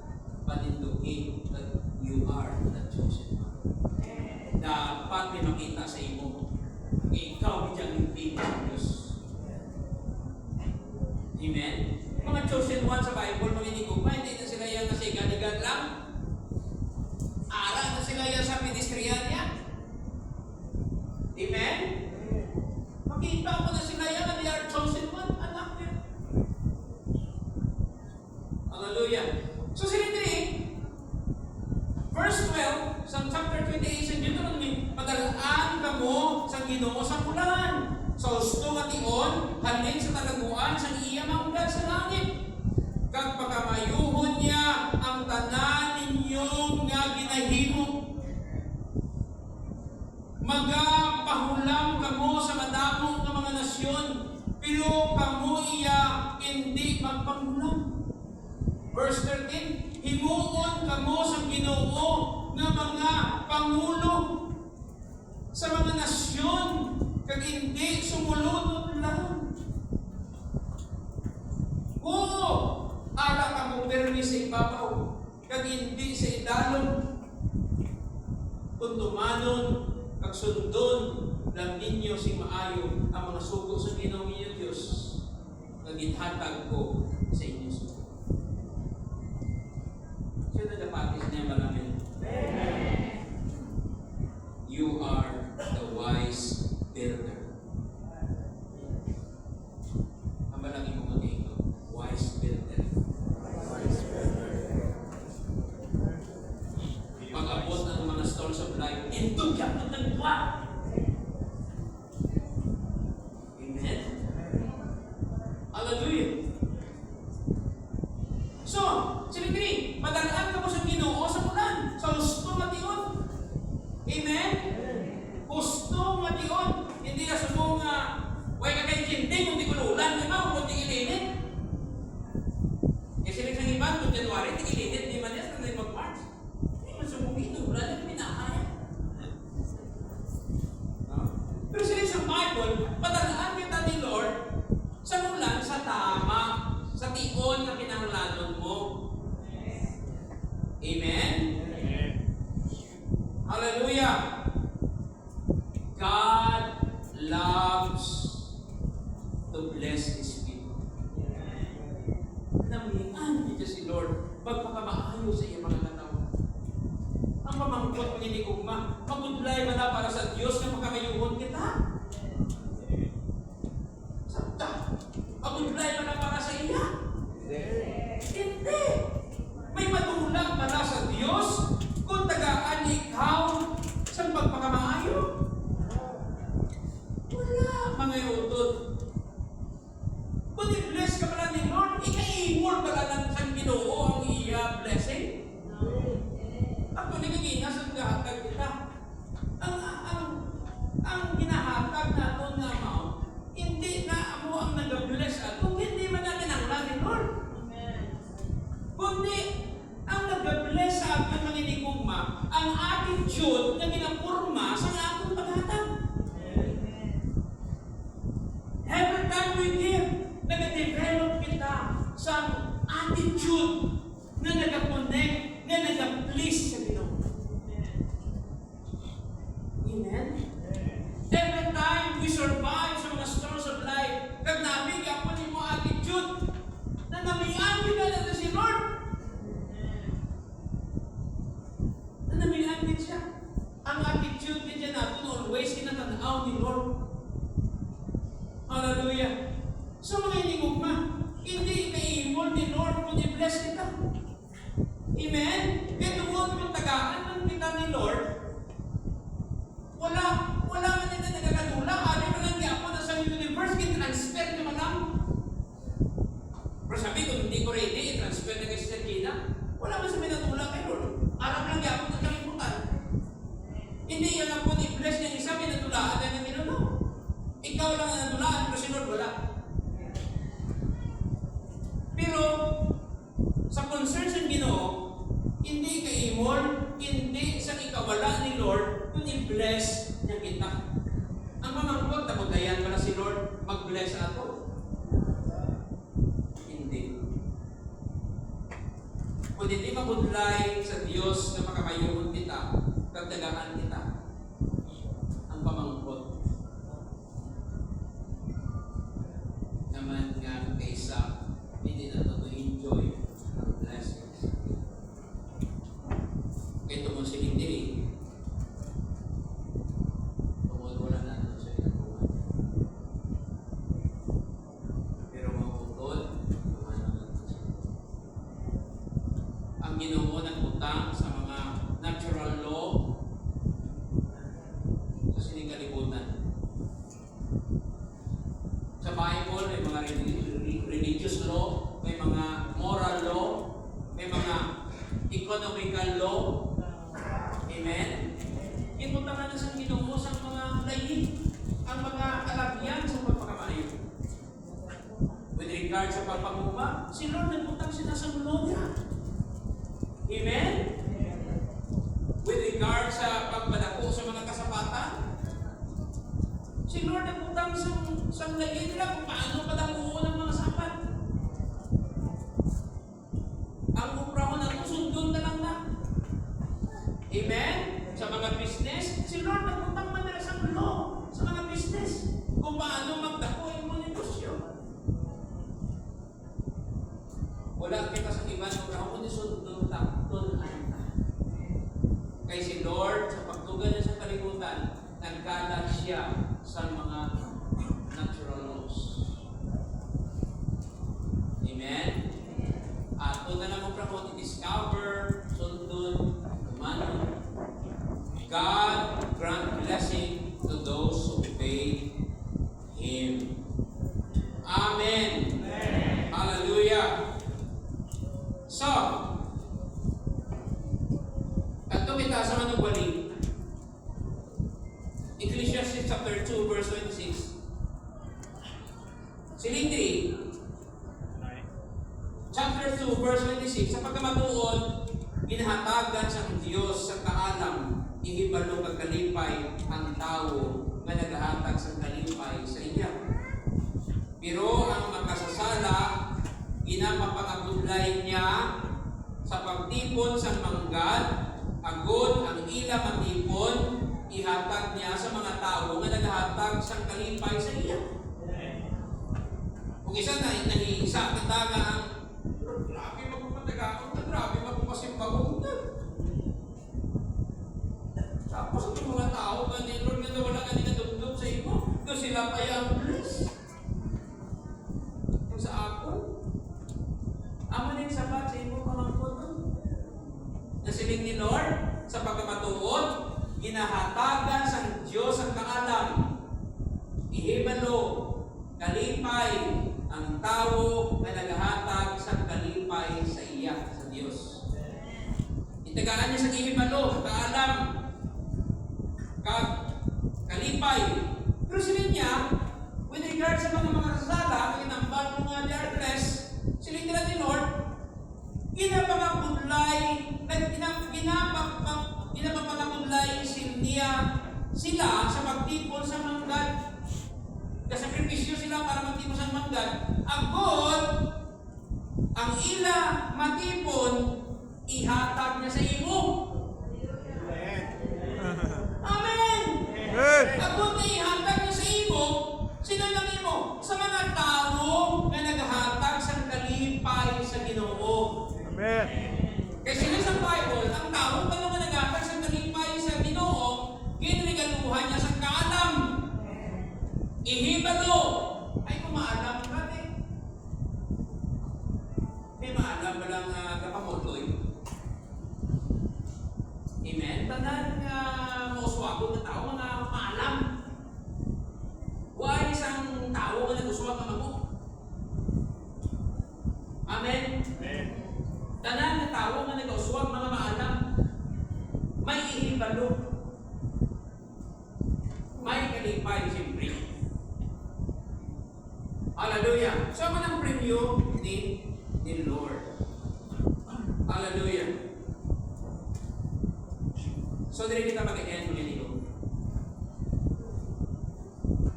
panindukin that you are the chosen one. Dapat may makita sa imo. Ikaw diyang hindi sa Diyos. Amen? Mga chosen one sa Bible, mga inigugma, hindi na sila yan kasi ganigan lang. Ara na sila yan sa pedestrian niya. Amen? Makita mo na sila yan, they are chosen one, anak niya. Hallelujah. So sila din, verse 12, sa chapter 28 sa Deuteronomy, padalaan ka mo sa Ginoo sa pulan. Sa husto nga tion, halin sa talaguan sa iya mangdag sa langit. Kag pagkamayuhon niya ang tanan ninyong nga ginahimo. Magapahulam kamo sa madamo nga mga nasyon, pero kamo iya hindi magpangulam. Verse 13, himuon kamo sa Ginoo nga mga pangulo sa mga nasyon, kag hindi sumulunod lang. Ara kamo permi sa ibabaw, kag hindi sa idalom. Kung tumanon, kag sundon lang ninyo si maayo ang mga sugo sa Ginoo ninyo Dios, nga ginhatag ko sa inyo sugo. to bless His people. Namian niya si Lord, magpakamaayo sa iyang mga katawan. Ang pamangkot paninikugma, magudlay ba na para sa Diyos na makamayuhon kita? Sabta, magudlay ba na para sa iya? Hindi. May madulang ba na sa Diyos kung tagaan ikaw sa pagpakamaayo? Wala, mga utod. Kung i-bless ka pala ni Lord, ika-imol pala ng sang Ginoo ang iya blessing. Ako nagiging sa gahatag kita. Ang ginahatag natin nga mo, hindi na mo ang nag-bless ato, hindi man natin ang ni Lord. Kundi, ang nag-bless sa ating mga inikugma, ang attitude na ginapurma sa atong paghatag. Every time we give, nag-develop kita sa attitude na nag-connect, na nag-please sa Ginoo. Amen? Every time we survive sa mga storms of life, kag namin ako ni mo attitude na namian kita na si Lord. Na namian din siya. Ang attitude din siya natin always kinatanaw ni Lord. Hallelujah. So mga inigugma, hindi ka-imol ni Lord kung i-bless kita. Amen? Kaya tungkol yung tagaan ng kita ni Lord, wala man nila nagkakadula. Ari man lang niya ako na sa universe, i-transfer niya man lang. Pero sabi ko, hindi ko ready, i-transfer na kay Sister Gina. Wala man sa may natula kay Lord. Arap lang niya ako na kalimutan. Hindi yan ang kung i-bless niya isa, may natulaan na ng Ginoo. Ikaw lang ang natulaan, pero si Lord wala. Pero, sa concerns ng Ginoo, hindi ka-imol, hindi sa ikawala ni Lord, kung i-bless niya kita. Ang mamangkot, tabudayan pala si Lord, mag-bless ako. Hindi. Kung hindi mabudlay sa Diyos na makamayuhon kita, tagdagaan kita, ang pamangkot. Naman nga kaysa, hindi na ito to-enjoy ang blessings. Kaya ito mo siling diri, tumulwala na ito sa ginagawa. Pero mabukod, naman ito siya. Ang Ginoo nagutang sa mga natural law sa sining kalibutan. Sa Bible, may mga religious law, may mga moral law, may mga economical law. Amen? Inutangan na sa Ginoo sa mga layi, ang mga alagyan sa pagpakamayo. With regard sa pagpamuma, si Lord nagutang sila sa law niya. Amen? With regard sa pagpadako sa mga kasapatan, si Lord nagutang sa layi nila kung paano padakuon ang mga sapat. Ang uprahon na ito, sundon na lang na. Amen? Sa mga business, si Lord nagutang man nila sa law sa mga business kung paano magdako ang mga negosyo. Wala kita sa iba ng uprahon, kundi sundon lang, tunan na. Kay si Lord, sa pagtugan niya sa kalibutan, nagkalat siya sa mga natural laws. Amen? At ito na lang ang prakot, i-discover, sundun, tumanon. God grant blessing to those who obey Him. Amen. Amen. Hallelujah. So, kanto kita sa manubali. Ecclesiastes chapter 2, verse 26. Siling 3, chapter 2, verse 26, sa pagkamatuon, ginahatagan sa Diyos sa kaalam, ihibalo kagkalipay ang tao na nagahatag sa kalipay sa iya. Pero ang makasasala, ginapapangabudlay niya sa pagtipon sa manggad, agod ang ila matipon, ihatag niya sa mga tao na naghahatag sa kalipay sa iya. Kung isa na nahiisa at daga ang grabe magpapatagaon na grabe magpapasimbagong na. Tapos ang mga tao ka ni Lord na wala ka dinadugdog sa imo, doon sila pa yung bless. Yung sa ako, amo din sabat sa imo pamangkot na siling ni Lord sa pagkapatuod, ginahatagan sa Diyos ang kaalam, ihibalo, kalipay, ang tao na naghahatag sa kalipay sa iya, sa Diyos. Itagaan niya sa ihibalo, kaalam, kalipay. Pero silin niya, with regard sa mga kasala, inambal ng mga darkness, silin nila ni Lord, ginapapakabudlay sila sa pagtipon sa manggad. Kasakripisyo sila para magtipon sa manggad. Agod, ang ila matipon, ihatag niya sa imo. Amen! Agod na ihatag niya sa imo, sino lang imo? Sa mga tao na naghatag sa kalipay sa Ginoo. Amen. Kasi sa Bible, ang tao pa naman naghatag sa kalipay sa Ginoo, ginregaluhan niya sa kaalam. Ihibalo. Ay, kung maalam ka may maalam ba lang kapamutoy? Amen? Tanan mauswago na tao, mga maalam. Huwag isang tao na naguswag na mago. Amen? Amen. Tanan na tao na nag-uswag, mga maalam, may ihibalo. May kalipay, siyempre. Hallelujah. So, man ang preview ni Lord. Hallelujah. So, dili kita mag-end mo ganito.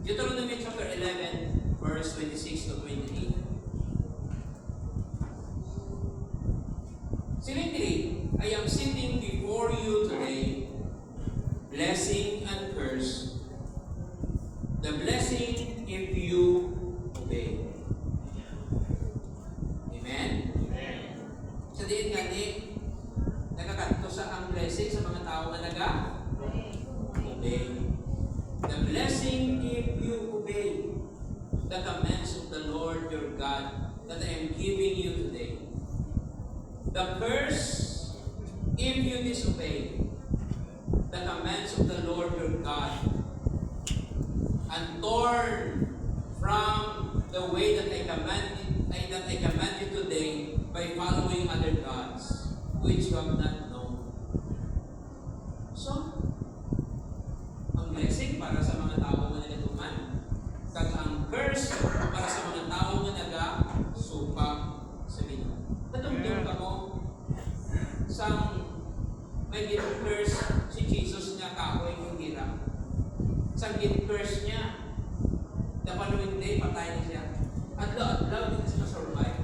Deuteronomy chapter 11, verse 26 to 28. Silently, I am sitting before you today, blessing and curse. The blessing if you obey. Amen? Amen. Sa diin nga ni, nakakanto sa ang blessing sa mga tao na obey. The blessing if you obey the commands of the Lord your God that I am giving you today. The curse if you disobey the commands of the Lord your God and turn from the way that I command you today by following other gods which you have not known. So, ang blessing para sa mga tao na nagatuman, kag ang curse para sa mga tao na nagasupa sa Ginoo. Natungtong ka mo sang may gin-curse si Jesus nga kahoy yung hirap. Sang gin-curse niya, the following day, patay na siya. Adlaw, hindi na siya survive.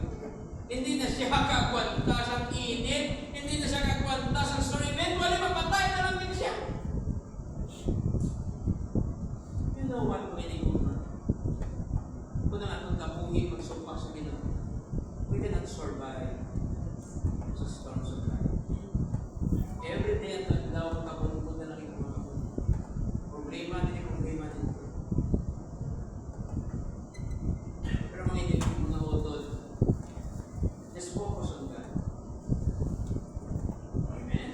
Hindi na siya kakwanta sa init, hindi na siya kakwanta sa story. Eventually, mapatay na lang din siya. You know what, many women? Kung ang atong tapuhin magsumpa sa Ginoo, we cannot survive sa storms of life. Every day at adlaw, kapag na lang yung mga problema din. Pero mga utod, just focus on God. Amen?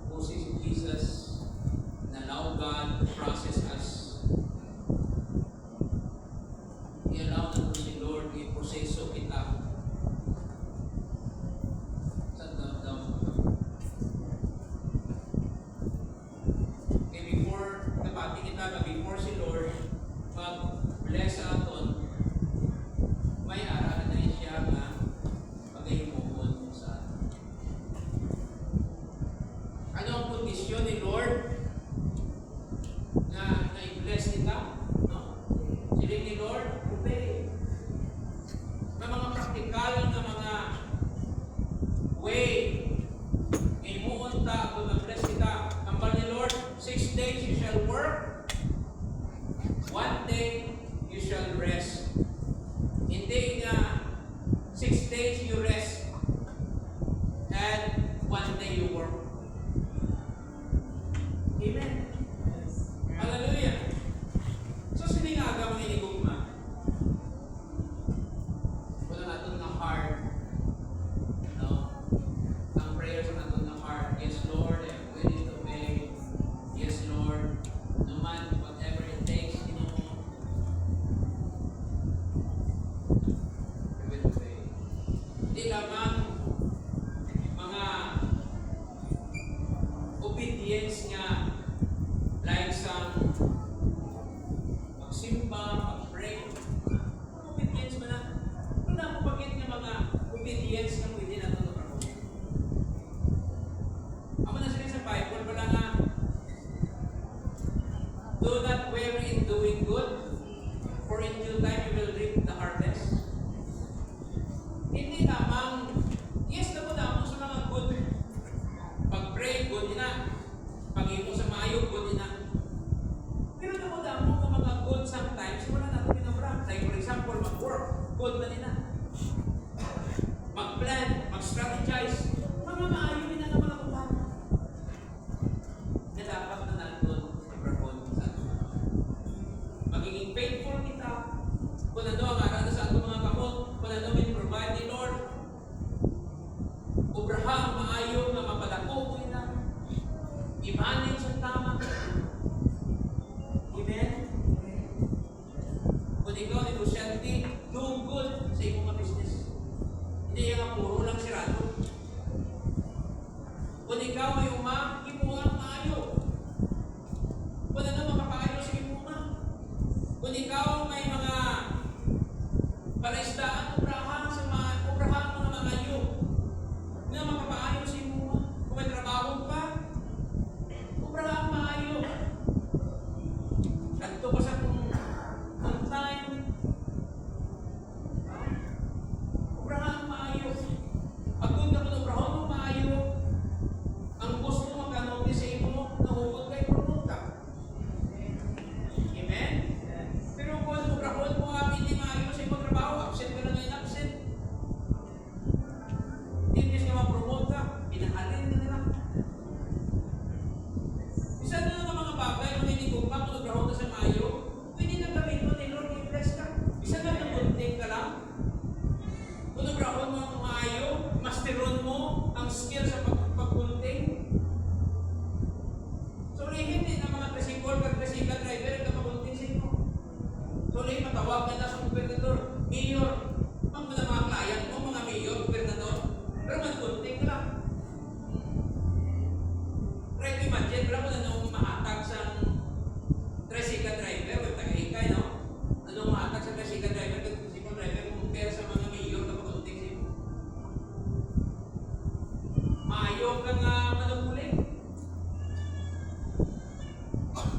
Kung si Jesus na-allow God to process us, i-allow na si Lord i-proseso kita sa daw. Okay, before napati kita, before si Lord mag-bless sa aton, may aralan na rin siya na pag-imuhon sa atin. Ano ang kondisyon ni Lord na i-bless kita? No? Siling ni Lord, obey. May mga Hindi lamang mga obedience nga like sa magsimba, mag-pray. Obedience mo na. Wala mo bakit nga mga obedience na pwede na ito na ako na sila sa Bible, wala nga do not weary in doing good, for in due time you will reap the harvest. Hindi lamang, yes, damo sa mga good. Pag-pray, good na. Pag-imo sa maayo, good na. Pero damo sa mga good sometimes, wala na ito pinabra. Like for example, mag-work, good na nila. Mag-plan, mag-strategize, mga maayo din na naman ako ba? Na dapat na nandun sa brahon sa ato. Magiging faithful kita. Kung ano ang arata sa ato mga kamot, kung ano may provide ni Lord. Ubrahang maayo na mapadako mo ina. I-manage ang tama. Amen? Kung ikaw, negosyante, do good sa iyong mga business. Hindi yung puro lang sirado. Kung ikaw ay imuang maayo. Kung ano makapaayo sa imuang. Kung ikaw may mga palaisdaan, ubrahan mga mangayo na makapaayo sa imuang. Kung may trabaho ka, ubrahan maayo. Ganito ka sa on time. Ubrahan maayo. Pag kung na ubrahan mo maayo, ang gusto mo magkanote sa imo, nahugod kay promote ka. Amen? Pero kung ubrahan mo ang hindi maayo sa imo trabaho, absent ka na ngayon absent. Hindi ka ma-promote ka, pinahalin na nila. Isa na lang ang mga bagay, mga hindi gumpa, kung ubrahan ka sa maayo, pwede na gawin mo, ni Lord, i-bless ka. Isa na lang kunting ka lang. Kung ubrahan mo ang maayo, masteron mo ang skill sa pagpunting. So, hindi na mga tricycle, pag-tricycle driver, ang kapagunting sa inyo. So, matawagan na sa gobernador, mayor, mga client mo, mga mayor, gobernador, pero magpunting ka lang. Try to imagine, wala mo na nung mahatag sa tricycle driver, o tagahikay, no? Anong mahatag sa tricycle driver, kung pera sa mga mayor, kapagunting sa inyo. Maayo ka nga manukuling.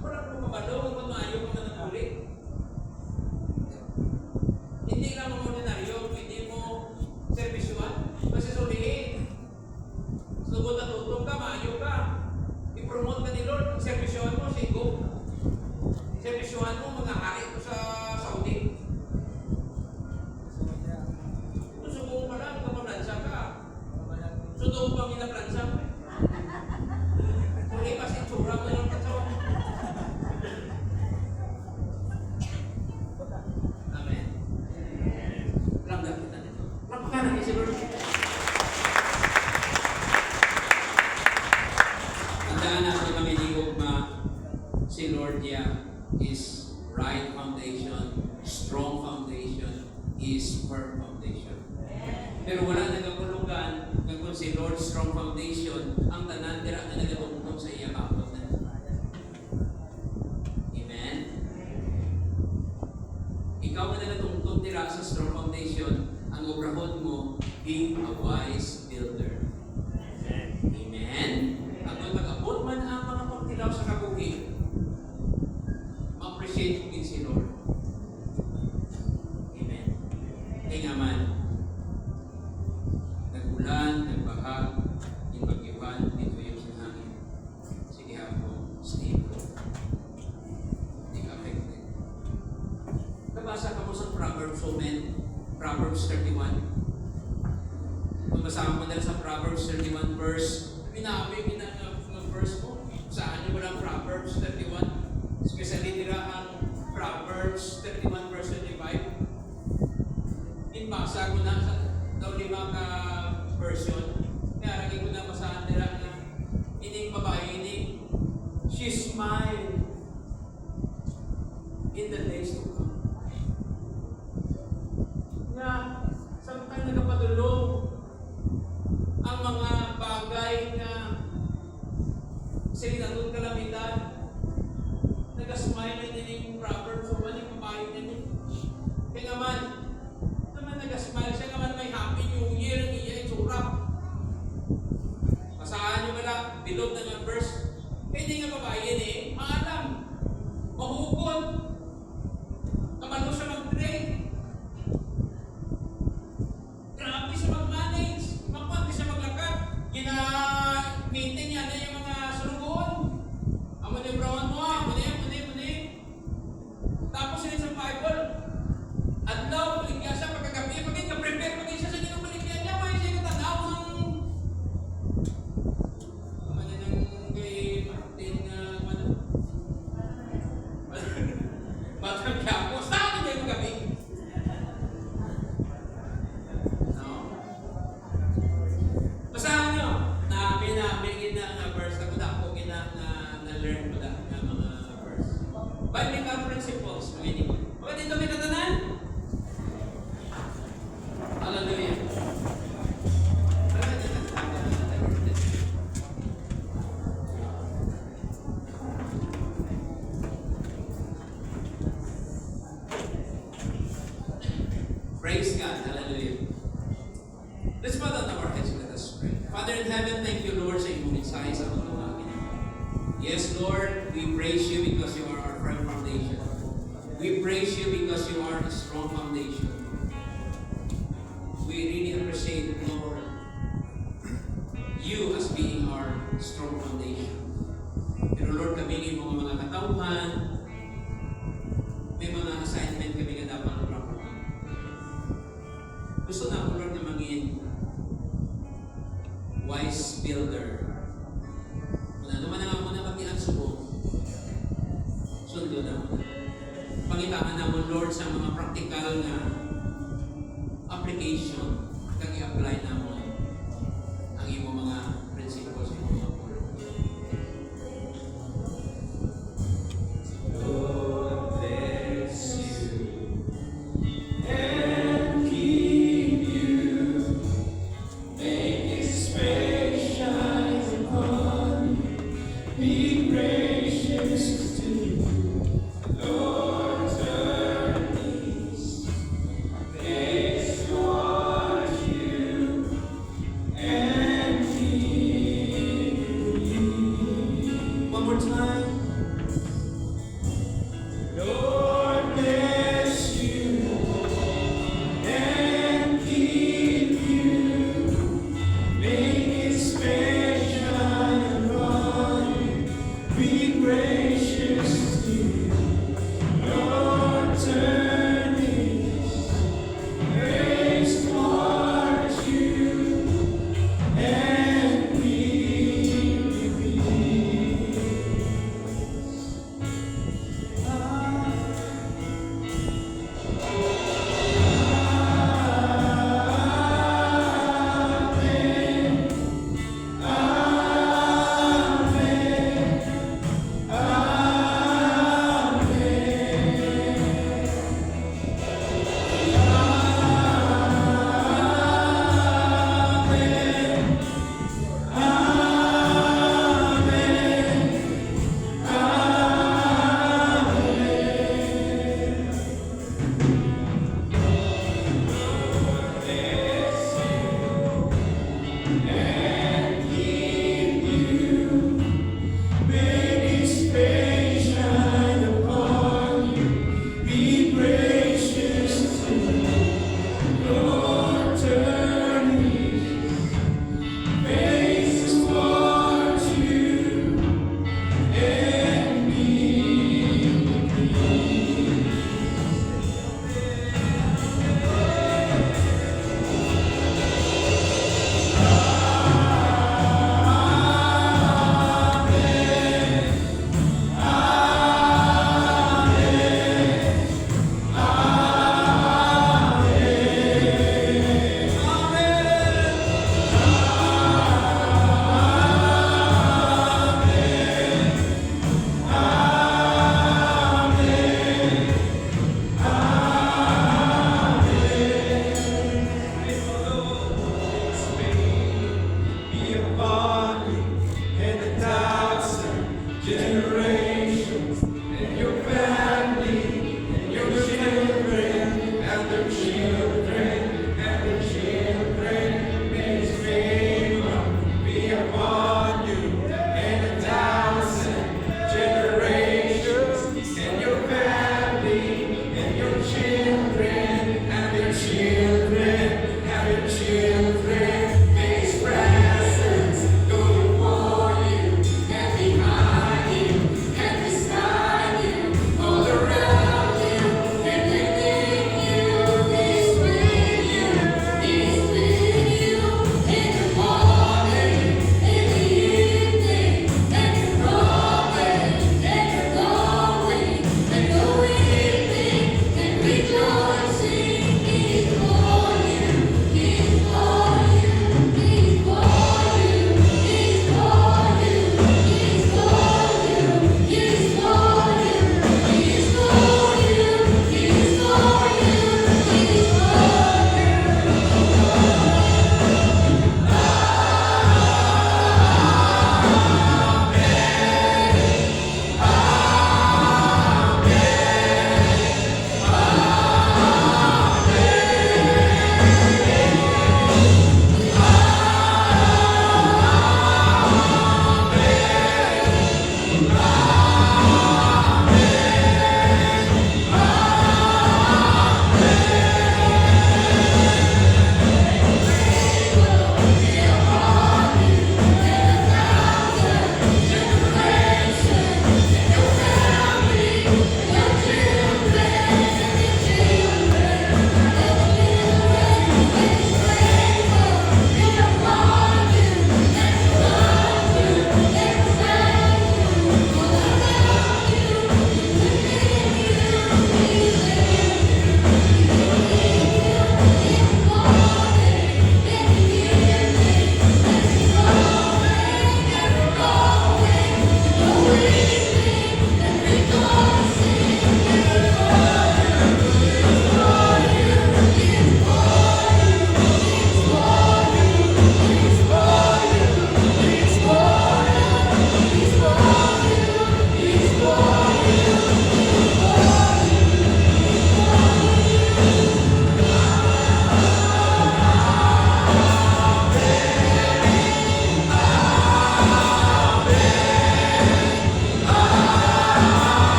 Wala ko mapalo kung maayo ka manukuling. Hindi lang mga ordinaryo, hindi mo servisyoan. Kasi sulihin. Sugod na tutong ka, maayo ka. I-promote ka ni Lord. Servisyoan mo, sigo. Servisyoan mo, mga hari ko sa Saudi. Susuko ka lang, kapablansa ka. Sundo ko ang inablansa mo. Suli pa si tsura mo lang katsawa. Amen. Ramdam kita nito. Napakanan si Lord. Tandaan natin kami di gugma, si Lord is right foundation, strong foundation, is firm foundation. Pero wala nagkakulugan kung si Lord strong foundation, ang tanan dira na nagatungtong sa iya kapot na. Amen? Ikaw na nagatungtong dira sa strong foundation, ang obrahon mo, being a wise builder. Amen? At kung mag-abot man ang mga pagtilaw sa kabuhi, ma-appreciate mo din si Lord. Amen? Kaya nga man, nag-ulan, nagbaha, inbagyuhan, dito yung sinangin. Sige ako, stable. Hindi ka affected. Nabasa ka mo sa Proverbs, Proverbs 31. Kung basama mo dahil sa Proverbs 31 verse, pinabi ng verse mo, saan yung walang Proverbs 31? Especially nila ang Proverbs 31 verse 25. Inbasa ko na sa daw 5 ka version. Kaya lagi ko na basahan nila na ining babae, she smiled in the days to come. Nga, samtang nagapatulog, naman. Naman nag-smile siya naman may Happy New Year, iya itsura. Masahan nyo pala, below na nga verse. Pwede nga babae yan eh, maalam. Mahukod. Kamalo siya mag-trade. Grabe siya mag-manage. Magpapag siya maglakad. Gina-meeting niya na yung mga sunugon. Amo ni Brown mo, muni. Tapos yun sa Bible. Adlaw, baligya siya pagkagabi. Pagin ka-prepare, pagin siya sa ginubaligyan niya. May siya katanaw ng... Ama niya ng kay Martin nga... Batang Quiapo. Saan niya yung gabi? No? Basahan nyo. Namin na verse. Ako na ako na-learn ko na mga verse. Biblical principles. Okay, dito may tatanan? Hallelujah. Praise God. Hallelujah. Let's bow down our heads and let us pray. Father in heaven, thank you, Lord, sa iyong mensahe sa mga mga. Yes, Lord, we praise you because you are our firm foundation. We praise you because you are a strong foundation. We really appreciate, Lord, you as being our strong foundation. Pero Lord, kami ng mga katauhan, may mga assignment kami na dapat matrapuhan. Gusto na ako, Lord, na maging wise builder. Wala naman na ako na mag-iang subong. Sundo na mo. Pangitaan na mo, Lord, sa mga practical na application kag i-apply na mo ang iyong mga principles sa mga word. Lord bless you and keep you, make His face shine upon you, be gracious to you, Lord. Turn His face toward you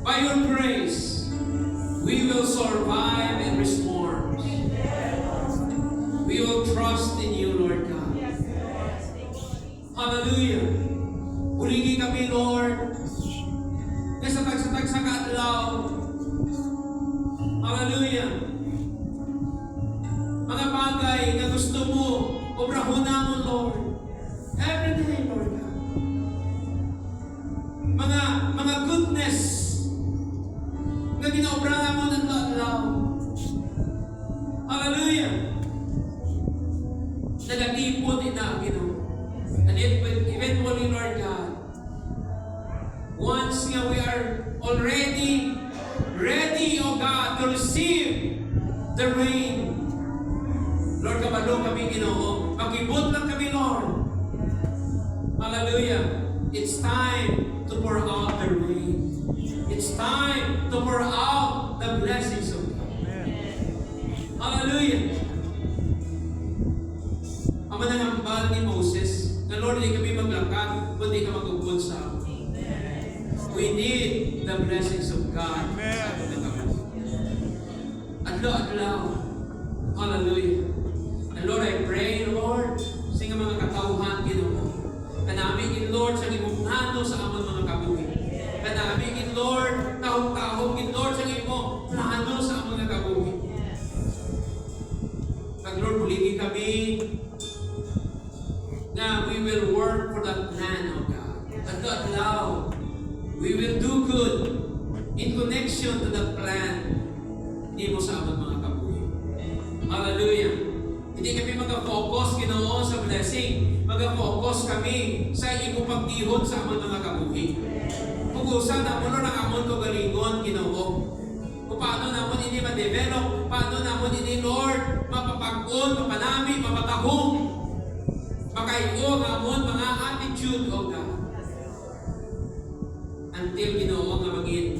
By your grace, we will survive every storm. We will trust in you, Lord God. Hallelujah. Uligi kami, Lord. Nasatag-satag sa kaadlaw. Hallelujah. Mga bagay na gusto mo, obrahon mo, Lord. Every day, Lord God. Mga goodness na ginaobrahan mo ng adlaw. Hallelujah. Nagatipon ina, Ginoo. And eventually, Lord God, once nga we are already ready, O God, to receive the rain, Lord, kabalo kami, Ginoo. Pakibot lang kami, Lord. Hallelujah. It's time to pour out the rain. It's time to pour out the blessings of God. Hallelujah. Ama ng hambal ni Moses, na Lord, hindi kami maglakad, kundi ka magugod sa amin. We need the blessings of God. Adlaw-adlaw. Hallelujah. And Lord, I pray, Lord, sa mga katauhan, Ginoo. Kanamigin, Lord, sa imong sa among mga kabuhi. Kanamigin, Lord, tahong-tahong, Lord, sa imong plano sa among mga kabuhi. Pag Lord, buligi kami, na we will work for that plan, O God. Adlaw-adlaw, we will do good in connection to that plan ni mo sa among mga kabuhi. Hallelujah. Hindi kami mag-focus, Ginoo, sa blessing. Mag-focus kami sa iyong pagtihon sa among mga kabuhi. Pugusan na mo ang amon kagalingon, Ginoo. Kung paano namon ini ma-develop, paano namon ini, Lord, mapapag-on, mapanami, mapatahong, makayo ang amon mga attitude, O God. Until, Ginoo, nga maging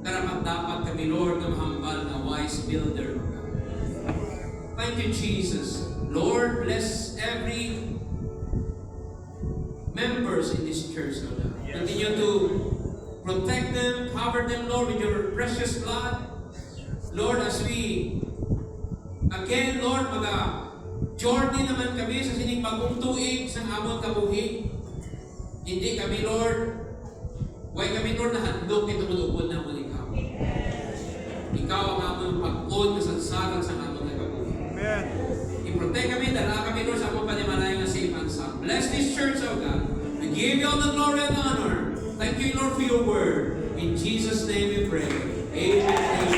karapat-dapat kami, Lord, na mahambal na wise builder, O God. Thank you, Jesus. Lord, bless every members in this church, Lord. Continue to protect them, cover them, Lord, with your precious blood. Lord, as we, again, Lord, journey naman kami sa sining bagong tuig sa amon kabuhi. Hindi kami, Lord, why kami, Lord, nahandog nito malubod na mo ikaw. Ikaw ang amon pag-on kasansaran sa amon na kabuhi. Amen. I-protect kami, dala kami, Lord, sa among panimalay nga safe and sound. Bless this church, O God. We give you all the glory and honor. Thank you, Lord, for your word. In Jesus' name we pray. Amen.